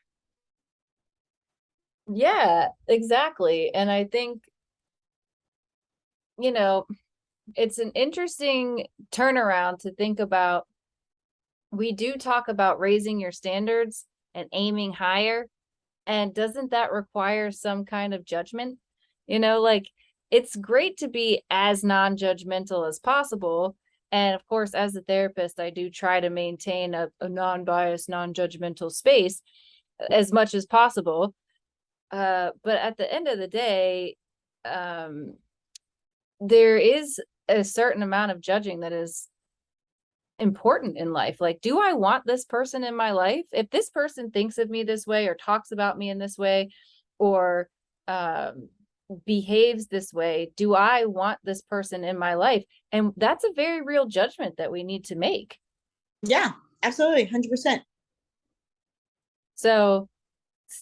Yeah, exactly. And I think, it's an interesting turnaround to think about. We do talk about raising your standards and aiming higher. And doesn't that require some kind of judgment? Like it's great to be as non-judgmental as possible, And of course, as a therapist, I do try to maintain a non-biased, non-judgmental space as much as possible. But at the end of the day, there is a certain amount of judging that is important in life. Like, do I want this person in my life? If this person thinks of me this way or talks about me in this way, or behaves this way, do I want this person in my life? And that's a very real judgment that we need to make. Yeah, absolutely. 100%. So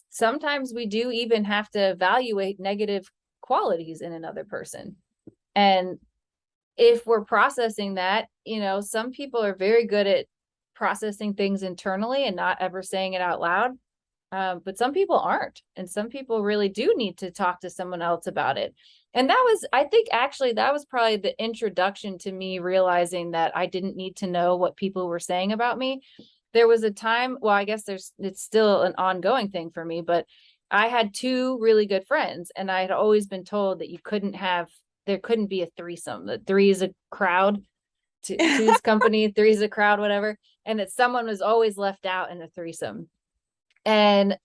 sometimes we do even have to evaluate negative qualities in another person. And if we're processing that, some people are very good at processing things internally and not ever saying it out loud. But some people aren't. And some people really do need to talk to someone else about it. And I think actually that was probably the introduction to me realizing that I didn't need to know what people were saying about me. There was a time, well, I guess it's still an ongoing thing for me, but I had two really good friends, and I had always been told that there couldn't be a threesome. That three is a crowd, two's company, three is a crowd, whatever. And that someone was always left out in a threesome. And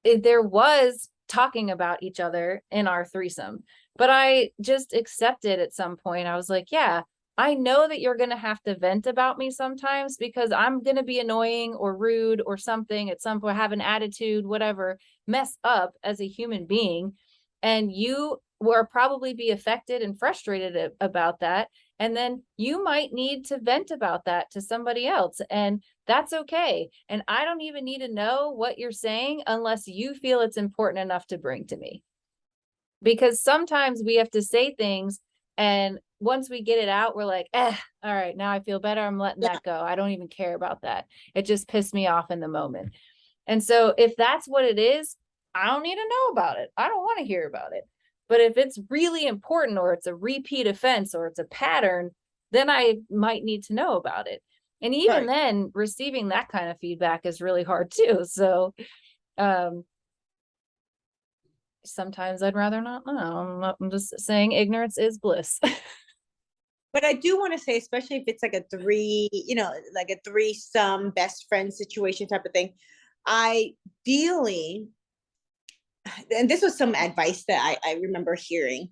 there was talking about each other in our threesome, but I just accepted at some point. I was like, yeah, I know that you're going to have to vent about me sometimes because I'm going to be annoying or rude or something at some point, have an attitude, whatever, mess up as a human being. And you will probably be affected and frustrated about that. And then you might need to vent about that to somebody else. And that's okay. And I don't even need to know what you're saying unless you feel it's important enough to bring to me. Because sometimes we have to say things, and once we get it out, we're like, all right, now I feel better. I'm letting that go. I don't even care about that. It just pissed me off in the moment. And so if that's what it is, I don't need to know about it. I don't want to hear about it. But if it's really important, or it's a repeat offense, or it's a pattern, then I might need to know about it. And even then, receiving that kind of feedback is really hard too. So sometimes I'd rather not know. I'm just saying ignorance is bliss. But I do want to say, especially if it's like a like a threesome best friend situation type of thing, ideally, and this was some advice that I remember hearing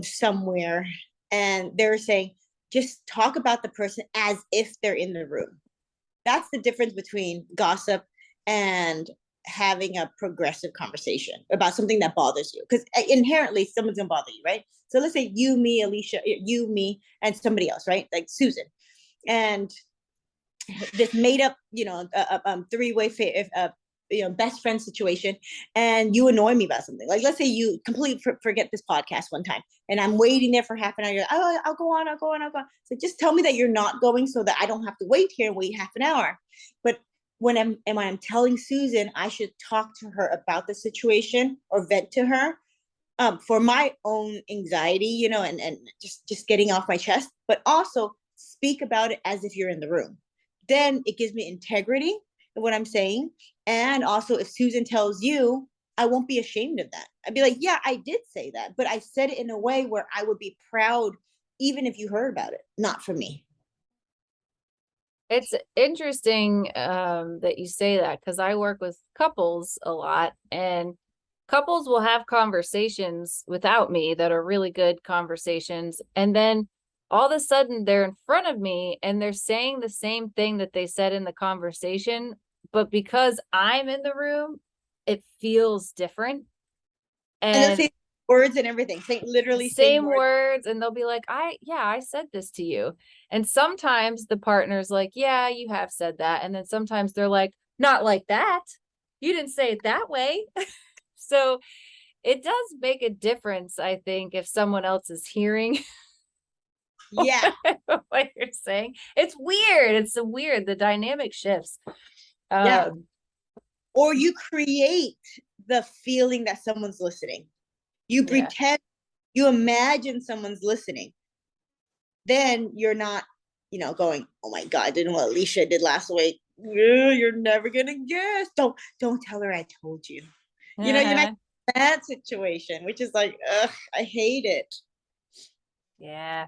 somewhere, and they were saying, just talk about the person as if they're in the room. That's the difference between gossip and having a progressive conversation about something that bothers you, because inherently someone's gonna bother you, right? So let's say you, me, Alicia, you, me, and somebody else, right? Like Susan, and this made up, three-way best friend situation, and you annoy me about something. Like, let's say you completely forget this podcast one time, and I'm waiting there for half an hour. You're like, oh, I'll go on. So just tell me that you're not going, so that I don't have to wait here and wait half an hour. But when I'm telling Susan I should talk to her about the situation or vent to her, for my own anxiety, and just getting off my chest, but also speak about it as if you're in the room. Then it gives me integrity in what I'm saying. And also, if Susan tells you, I won't be ashamed of that. I'd be like, yeah, I did say that, but I said it in a way where I would be proud, even if you heard about it, not for me. It's interesting that you say that, because I work with couples a lot, and couples will have conversations without me that are really good conversations. And then all of a sudden they're in front of me and they're saying the same thing that they said in the conversation. But because I'm in the room, it feels different. And they'll say words and everything, literally same words, and they'll be like, I said this to you. And sometimes the partner's like, yeah, you have said that. And then sometimes they're like, not like that. You didn't say it that way. So it does make a difference, I think, if someone else is hearing yeah what you're saying. It's weird. It's so weird. The dynamic shifts. Yeah. Or you create the feeling that someone's listening. You pretend, you imagine someone's listening. Then you're not, going, oh my God, I didn't know what Alicia did last week. You're never gonna guess. Don't tell her I told you. You're not in that situation, which is like, ugh, I hate it. Yeah.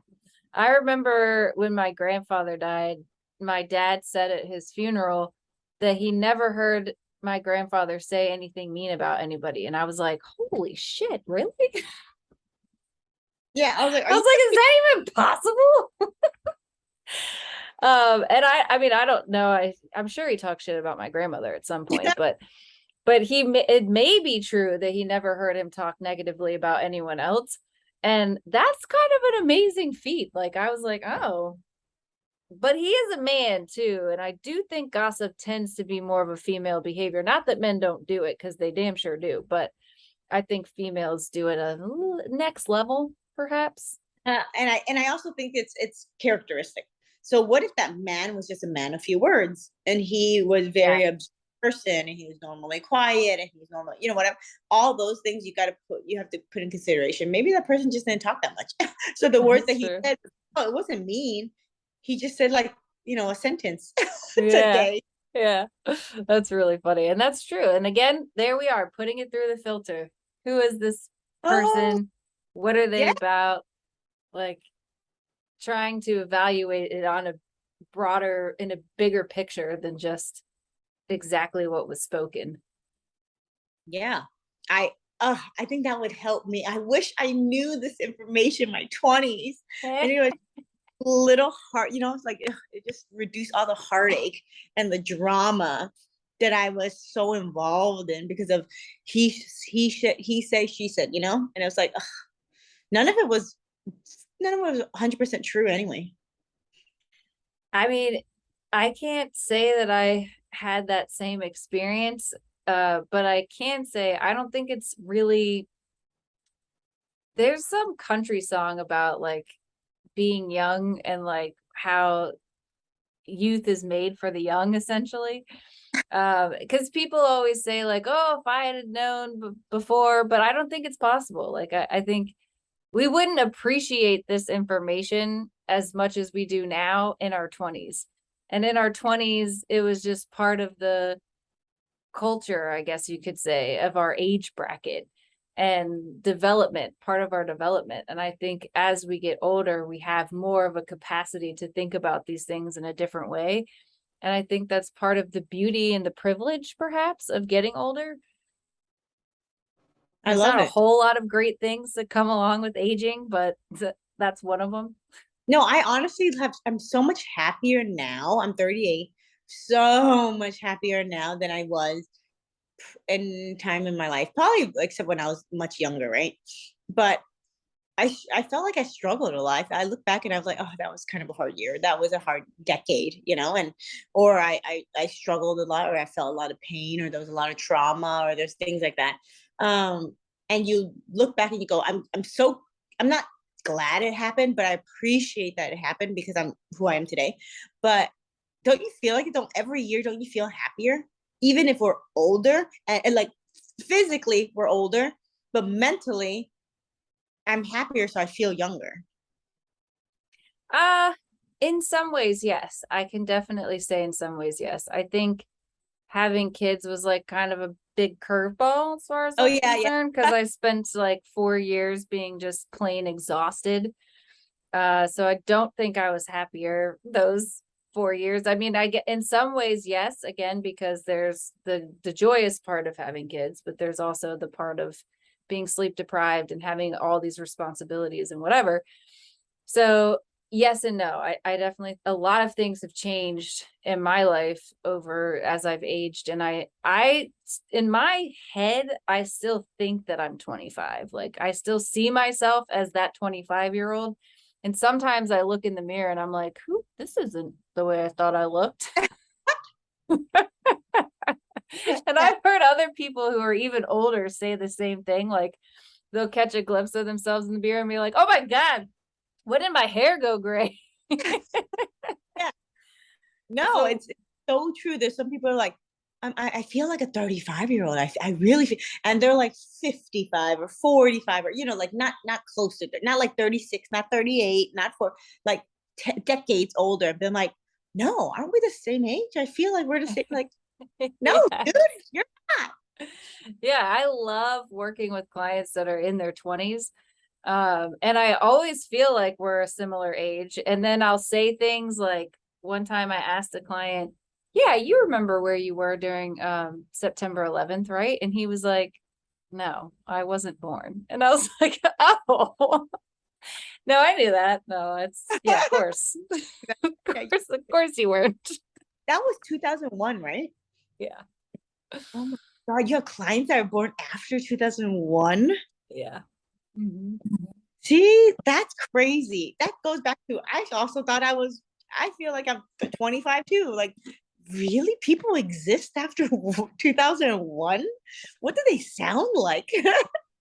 I remember when my grandfather died, my dad said at his funeral that he never heard my grandfather say anything mean about anybody. And I was like, holy shit, really? Yeah, I was like, I are you? was like, is that even possible? And I mean, I don't know. I'm sure he talked shit about my grandmother at some point, but it may be true that he never heard him talk negatively about anyone else. And that's kind of an amazing feat. Like, I was like, oh, but he is a man too. And I do think gossip tends to be more of a female behavior. Not that men don't do it, because they damn sure do, but I think females do it a next level, perhaps. And I also think it's characteristic. So what if that man was just a man of few words and he was Yeah, very observant person and he was normally quiet and he's normal, whatever. All those things you have to put in consideration. Maybe that person just didn't talk that much. So the words that that's he true. said, oh, it wasn't mean. He just said like, a sentence Yeah. today. Yeah. That's really funny. And that's true. And again, there we are, putting it through the filter. Who is this Oh, person? What are they yeah. about? Like, trying to evaluate it on a broader, in a bigger picture than just exactly what was spoken. Yeah. I think that would help me. I wish I knew this information in my 20s. And it was little heart, it's like it just reduced all the heartache and the drama that I was so involved in because of he said, she said, and it was like ugh, none of it was 100% true anyway. I mean, I can't say that I had that same experience, but I can say I don't think it's really, there's some country song about like being young and like how youth is made for the young, essentially. Because people always say like, oh, if I had known before, but I don't think it's possible. Like, I think we wouldn't appreciate this information as much as we do now in our 20s. And in our 20s, it was just part of the culture, I guess you could say, of our age bracket and development, part of our development. And I think as we get older, we have more of a capacity to think about these things in a different way. And I think that's part of the beauty and the privilege, perhaps, of getting older. I There's love not a it. whole lot of great things that come along with aging, but that's one of them. No, I honestly I'm so much happier now. I'm 38, so much happier now than I was in time in my life, probably except when I was much younger, right? But I felt like I struggled a lot. I look back and I was like, oh, that was kind of a hard year. That was a hard decade, and or I struggled a lot, or I felt a lot of pain, or there was a lot of trauma, or there's things like that. And you look back and you go, I'm not glad it happened, but I appreciate that it happened because I'm who I am today. But don't you feel like it? Don't every year? Don't you feel happier, even if we're older and like physically we're older, but mentally I'm happier, so I feel younger. Uh, in some ways, yes. I can definitely say in some ways, yes. I think having kids was like kind of a big curveball as far as Oh that's yeah, yeah. concerned, because I spent like 4 years being just plain exhausted. So I don't think I was happier those 4 years. I mean, I get in some ways, yes, again, because there's the joyous part of having kids, but there's also the part of being sleep deprived and having all these responsibilities and whatever. So yes and no. I definitely, a lot of things have changed in my life over as I've aged. And I in my head, I still think that I'm 25. Like, I still see myself as that 25-year-old. And sometimes I look in the mirror and I'm like, who, this isn't the way I thought I looked. And I've heard other people who are even older say the same thing. Like, they'll catch a glimpse of themselves in the mirror and be like, oh my God, when did my hair go gray? Yeah. No, So it's so true. There's some people are like, I feel like a 35-year-old. I really feel, and they're like 55 or 45 or like not close to not like 36, not 38, not for like decades older. I've been like, no, aren't we the same age? I feel like we're the same. Like, no, yeah. dude, you're not. Yeah, I love working with clients that are in their 20s. And I always feel like we're a similar age. And then I'll say things like, one time I asked a client, yeah, you remember where you were during September 11th, right? And he was like, no, I wasn't born. And I was like, oh, no, I knew that. No, it's, yeah, of course. Yeah, Of course you weren't. that was 2001, right? Yeah. Oh my God, you have clients that are born after 2001? Yeah. Mhm. See, that's crazy. That goes back to, I also thought I feel like I'm 25 too. Like, really? People exist after 2001? What do they sound like?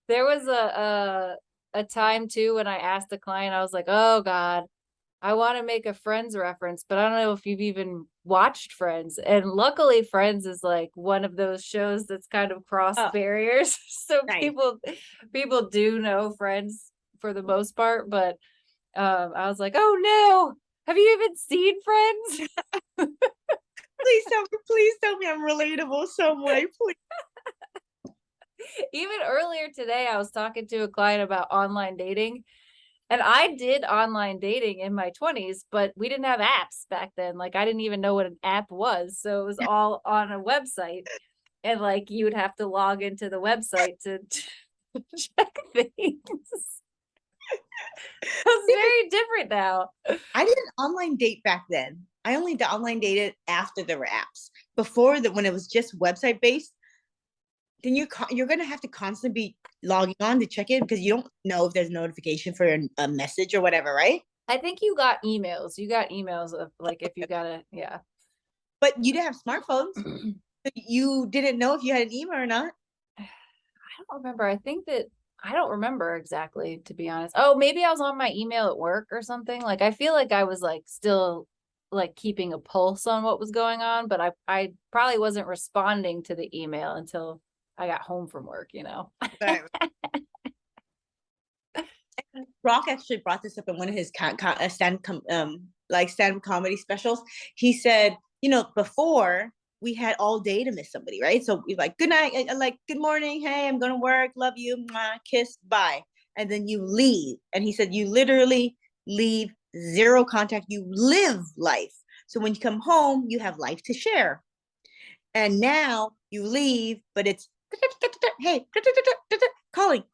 There was a time too when I asked the client, I was like, oh God, I want to make a Friends reference, but I don't know if you've even watched Friends. And luckily Friends is like one of those shows that's kind of crossed Oh, barriers. So nice. people do know Friends for the most part, but I was like, oh no, have you even seen Friends? Please tell me I'm relatable some way, please. Even earlier today, I was talking to a client about online dating. And I did online dating in my 20s, but we didn't have apps back then. Like I didn't even know what an app was. So it was all on a website. And like you would have to log into the website to check things. It's very different now. I didn't online date back then. I only online dated after there were apps. Before that, when it was just website based, then you're gonna have to constantly be logging on to check it because you don't know if there's a notification for a message or whatever, right? I think you got emails. You got emails of like if you got a yeah. But you didn't have smartphones. So you didn't know if you had an email or not. I don't remember. I don't remember exactly, to be honest. Oh, maybe I was on my email at work or something. Like I feel like I was like still like keeping a pulse on what was going on, but I probably wasn't responding to the email until I got home from work, you know. Right. Rock actually brought this up in one of his stand comedy specials. He said, before we had all day to miss somebody, right? So we like good night, like good morning, hey, I'm gonna work, love you, mwah, kiss, bye, and then you leave. And he said you literally leave, zero contact. You live life. So when you come home, you have life to share. And now you leave, but it's hey, calling.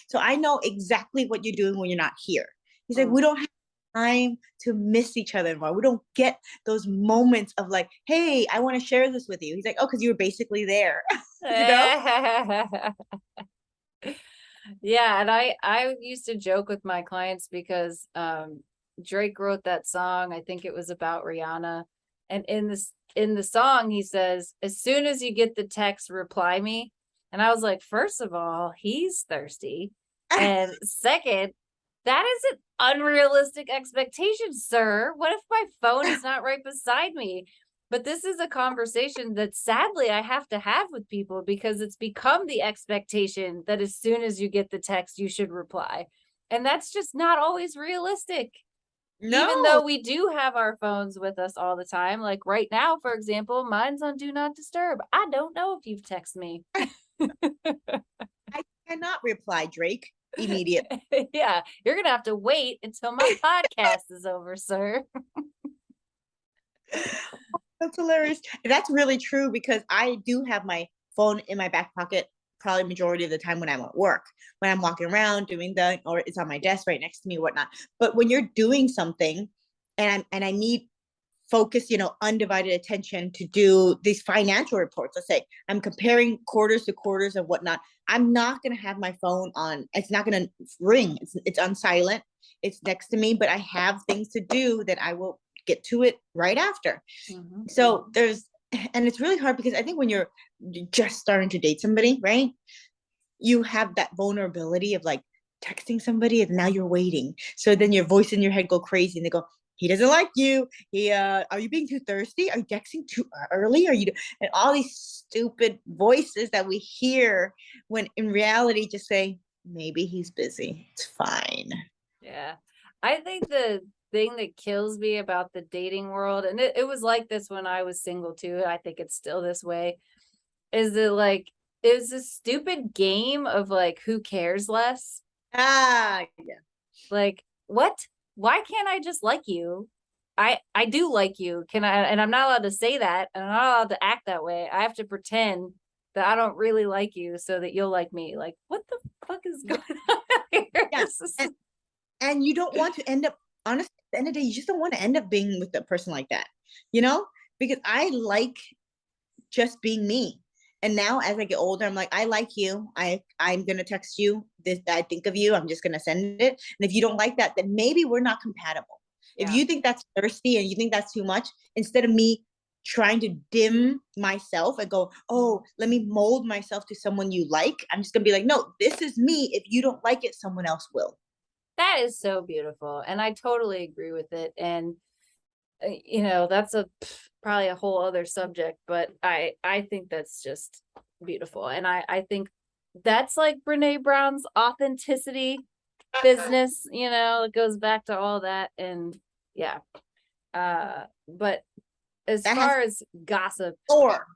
So I know exactly what you're doing when you're not here. He's like, we don't have time to miss each other anymore. We don't get those moments of like, hey, I want to share this with you. He's like, oh, because you were basically there. Yeah, and I used to joke with my clients because Drake wrote that song. I think it was about Rihanna. And in the song he says, as soon as you get the text, reply me. And I was like, first of all, he's thirsty. And second, that is an unrealistic expectation, sir. What if my phone is not right beside me? But this is a conversation that sadly I have to have with people because it's become the expectation that as soon as you get the text, you should reply. And that's just not always realistic. Even though No, we do have our phones with us all the time, like right now, for example, mine's on do not disturb. I don't know if you've texted me. I cannot reply, Drake, immediately. Yeah, you're gonna have to wait until my podcast is over, sir. That's hilarious. That's really true because I do have my phone in my back pocket probably majority of the time when I'm at work, when I'm walking around doing or it's on my desk right next to me, whatnot. But when you're doing something and I need focus, undivided attention to do these financial reports, let's say I'm comparing quarters to quarters and whatnot, I'm not going to have my phone on. It's not going to ring. It's on silent. It's next to me, but I have things to do that I will get to it right after. Mhm. So and it's really hard because I think when you're just starting to date somebody, right? You have that vulnerability of like texting somebody and now you're waiting. So then your voice in your head go crazy and they go, he doesn't like you. Are you being too thirsty? Are you texting too early? And all these stupid voices that we hear when in reality just say, maybe he's busy. It's fine. Yeah. I think the thing that kills me about the dating world, and it was like this when I was single too, I think it's still this way, is that like it was this stupid game of like who cares less. Yeah. Like, what? Why can't I just like you? I do like you. Can I? And I'm not allowed to say that. And I'm not allowed to act that way. I have to pretend that I don't really like you so that you'll like me. Like, what the fuck is Yeah. going on here? Yeah. And you don't want to end up, honestly, at the end of the day, you just don't want to end up being with a person like that, you know? Because I like just being me. And now as I get older, I'm like, I like you. I'm gonna text you this I think of you. I'm just gonna send it. And if you don't like that, then maybe we're not compatible. If Yeah. you think that's thirsty and you think that's too much, instead of me trying to dim myself and go, oh, let me mold myself to someone you like, I'm just gonna be like, no, this is me. If you don't like it, someone else will. That is so beautiful. And I totally agree with it. And that's probably a whole other subject, but I think that's just beautiful. And I think that's like Brene Brown's authenticity business, it goes back to all that. And yeah. But as That has far as gossip, or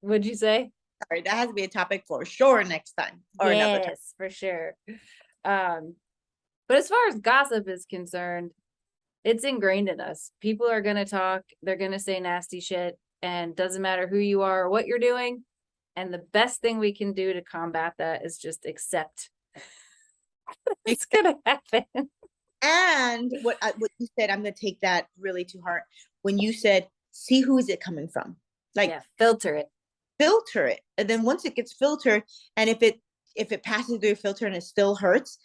would you say? sorry, that has to be a topic for sure next time or another time. Yes, for sure. Um, but as far as gossip is concerned, it's ingrained in us. People are going to talk, they're going to say nasty shit, and doesn't matter who you are or what you're doing. And the best thing we can do to combat that is just accept it's going to happen. And what you said, I'm gonna take that really to heart. When you said, see who is it coming from? Like Yeah, filter it. filter it. And then once it gets filtered, and if it passes through a filter and it still hurts,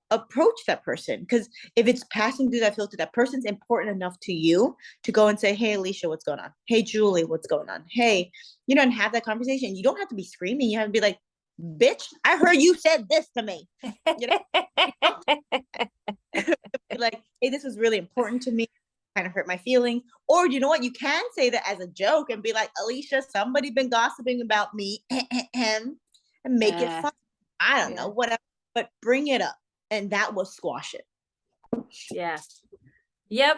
approach that person. Because if it's passing through that filter, that person's important enough to you to go and say, hey Alicia, what's going on? Hey Julie, what's going on? Hey, and have that conversation. You don't have to be screaming, you have to be like, bitch, I heard you said this to me. You know, like, hey, this was really important to me, kind of hurt my feelings. Or you know what, you can say that as a joke and be like, Alicia, somebody been gossiping about me, and make it fun. I don't know, Yeah. whatever, but bring it up, and that will squash it. Yeah. Yep.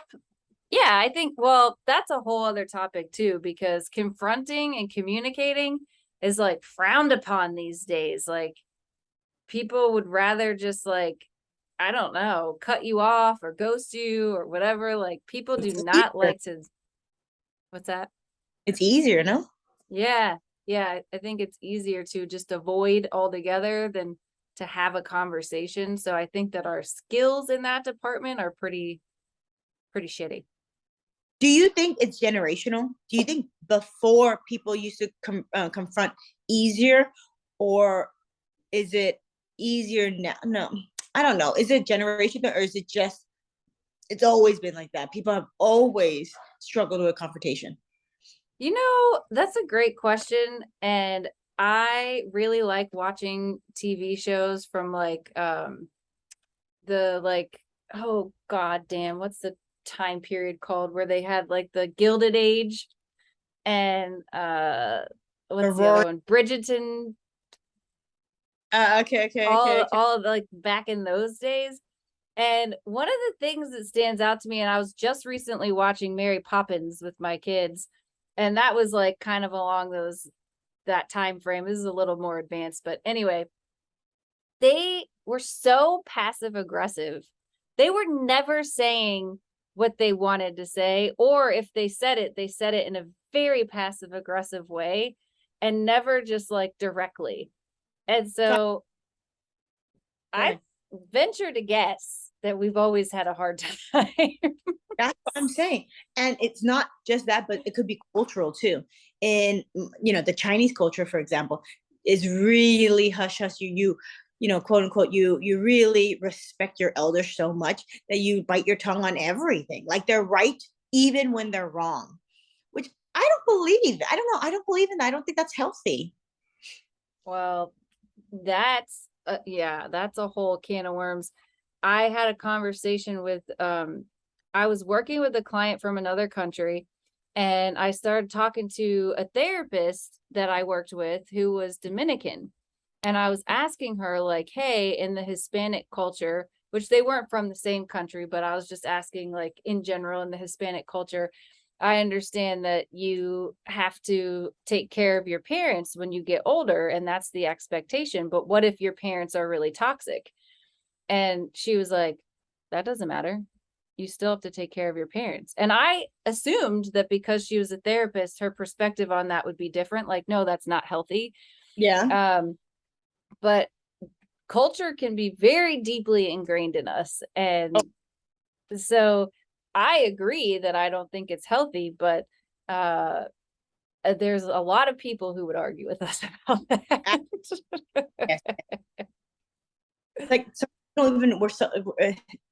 Yeah, I think, well, that's a whole other topic too, because confronting and communicating is like frowned upon these days. Like people would rather just like, I don't know, cut you off or ghost you or whatever. Like people do It's not easier. like to, what's that? It's easier, no? Yeah. Yeah. I think it's easier to just avoid altogether than to have a conversation. So I think that our skills in that department are pretty shitty. Do you think it's generational? Do you think before people used to confront easier, or is it easier now? No, I don't know. Is it generational, or is it just it's always been like that? People have always struggled with confrontation. That's a great question. And I really like watching TV shows from like the like, oh god damn, what's the time period called where they had like the Gilded Age and what's the other Aurora. one? Bridgerton, Okay, okay, okay, all okay. all of like back in those days. And one of the things that stands out to me, and I was just recently watching Mary Poppins with my kids, and that was like kind of along that time frame. This is a little more advanced, but anyway, they were so passive aggressive. They were never saying what they wanted to say, or if they said it in a very passive aggressive way and never just like directly. And so I Right. venture to guess that we've always had a hard time. That's what I'm saying. And it's not just that, but it could be cultural too. In the Chinese culture, for example, is really hush hush. Quote unquote, you really respect your elders so much that you bite your tongue on everything. Like they're right even when they're wrong. Which I don't believe. I don't know. I don't believe in that. I don't think that's healthy. Well, that's a whole can of worms. I had a conversation with I was working with a client from another country, and I started talking to a therapist that I worked with who was Dominican. And I was asking her like, hey, in the Hispanic culture, which they weren't from the same country, but I was just asking like in general in the Hispanic culture, I understand that you have to take care of your parents when you get older, and that's the expectation. But what if your parents are really toxic? And she was like, that doesn't matter. You still have to take care of your parents. And I assumed that because she was a therapist, her perspective on that would be different. Like, no, that's not healthy. Yeah. But culture can be very deeply ingrained in us. And so I agree that I don't think it's healthy, but there's a lot of people who would argue with us about that. Yes. Like, so we don't even, we're so,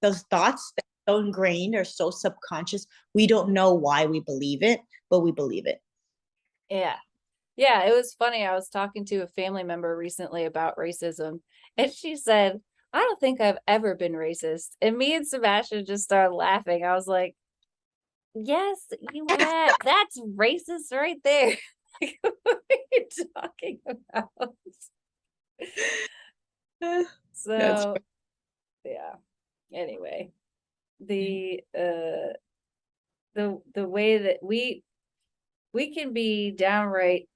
those thoughts that are so ingrained or so subconscious, we don't know why we believe it, but we believe it. Yeah. Yeah, it was funny. I was talking to a family member recently about racism, and she said, I don't think I've ever been racist. And me and Sebastian just started laughing. I was like, yes, you have. That's racist right there. Like, what are you talking about? That's So, yeah. Anyway, the the way that we can be downright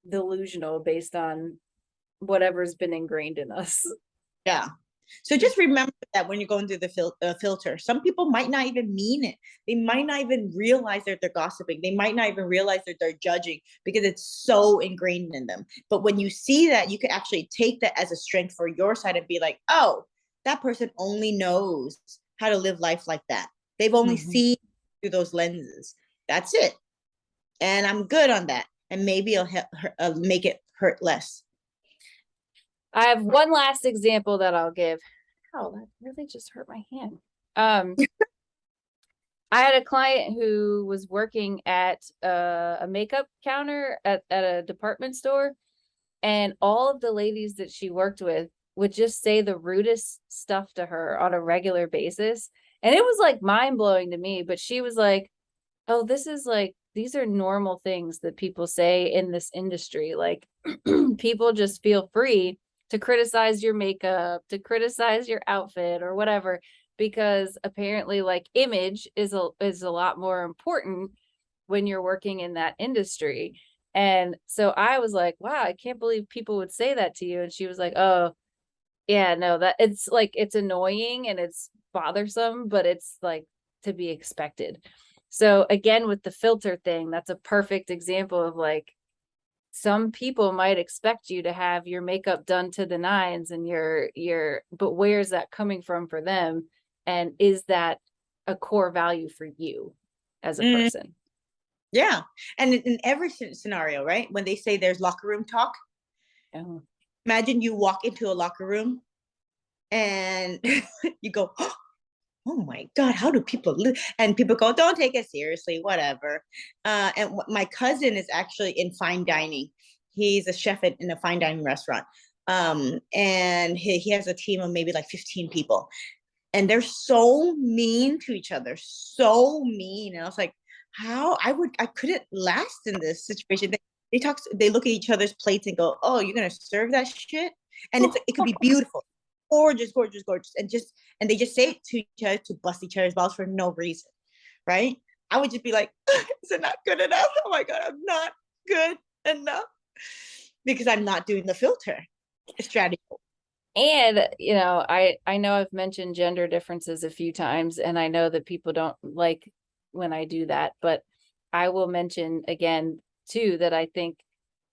delusional based on whatever's been ingrained in us. yeah. So just remember that when you're going through the filter, some people might not even mean it. They might not even realize that they're gossiping. They might not even realize that they're judging because it's so ingrained in them. But when you see that, you can actually take that as a strength for your side and be like, oh, that person only knows how to live life like that. They've only Mhm. seen through those lenses. That's it. And I'm good on that. And maybe it'll make it hurt less. I have one last example that I'll give. Oh, that really just hurt my hand. Um, I had a client who was working at a makeup counter at a department store, and all of the ladies that she worked with would just say the rudest stuff to her on a regular basis. And it was like mind blowing to me, but she was like, oh, this is like, these are normal things that people say in this industry. Like, people just feel free to criticize your makeup, to criticize your outfit or whatever, because apparently like image is a lot more important when you're working in that industry. And so I was like, wow, I can't believe people would say that to you. And she was like, oh, yeah, no, that it's like it's annoying and it's bothersome, but it's like to be expected. So again, with the filter thing, that's a perfect example of like some people might expect you to have your makeup done to the nines and but where's that coming from for them? And is that a core value for you as a Mm, person? yeah. And in every scenario, right? When they say there's locker room talk, Oh. imagine you walk into a locker room and you go, oh my God, how do people live? And people go, don't take it seriously, whatever. And my cousin is actually in fine dining. He's a chef in a fine dining restaurant. And he has a team of maybe like 15 people. And they're so mean to each other, so mean. And I was like, how I couldn't last in this situation. They look at each other's plates and go, oh, you're gonna serve that shit? And it could be beautiful, gorgeous, gorgeous, gorgeous, and they just say it to each other to bust each other's balls for no reason, right? I would just be like, is it not good enough? Oh my God, I'm not good enough because I'm not doing the filter strategy. And I know I've mentioned gender differences a few times, and I know that people don't like when I do that, but I will mention again too that I think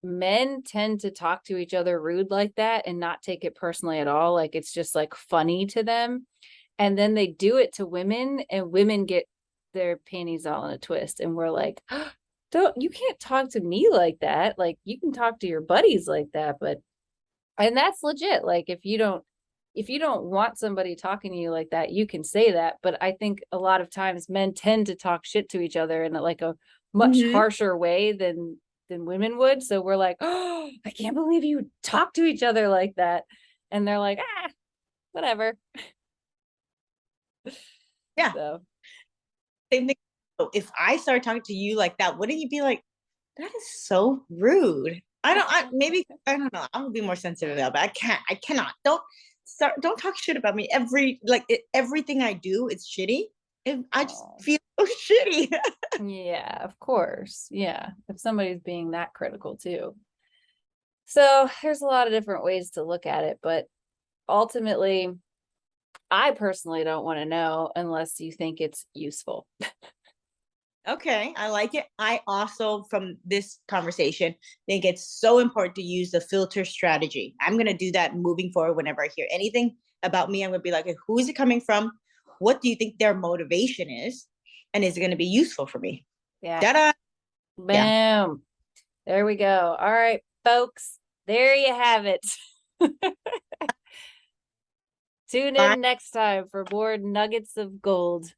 men tend to talk to each other rude like that and not take it personally at all. Like it's just like funny to them. And then they do it to women, and women get their panties all in a twist. And we're like, you can't talk to me like that. Like you can talk to your buddies like that, but and that's legit. Like if you don't want somebody talking to you like that, you can say that. But I think a lot of times men tend to talk shit to each other in like a much Mm-hmm. harsher way than women would. So we're like, oh, I can't believe you talk to each other like that. And they're like, whatever. Yeah. So Same thing. So if I start talking to you like that, wouldn't you be like, that is so rude? Maybe, I don't know. I'm gonna be more sensitive now, but I cannot. Don't talk shit about me. Everything I do is shitty. And I just oh, feel so shitty. yeah, of course. Yeah. If somebody's being that critical too. So there's a lot of different ways to look at it, but ultimately I personally don't want to know unless you think it's useful. Okay, I like it. I also, from this conversation, think it's so important to use the filter strategy. I'm going to do that moving forward. Whenever I hear anything about me, I'm going to be like, who is it coming from? What do you think their motivation is? And is it going to be useful for me? Yeah. Ta-da! Yeah. Boom. There we go. All right, folks. There you have it. Tune Bye. in next time for more nuggets of gold.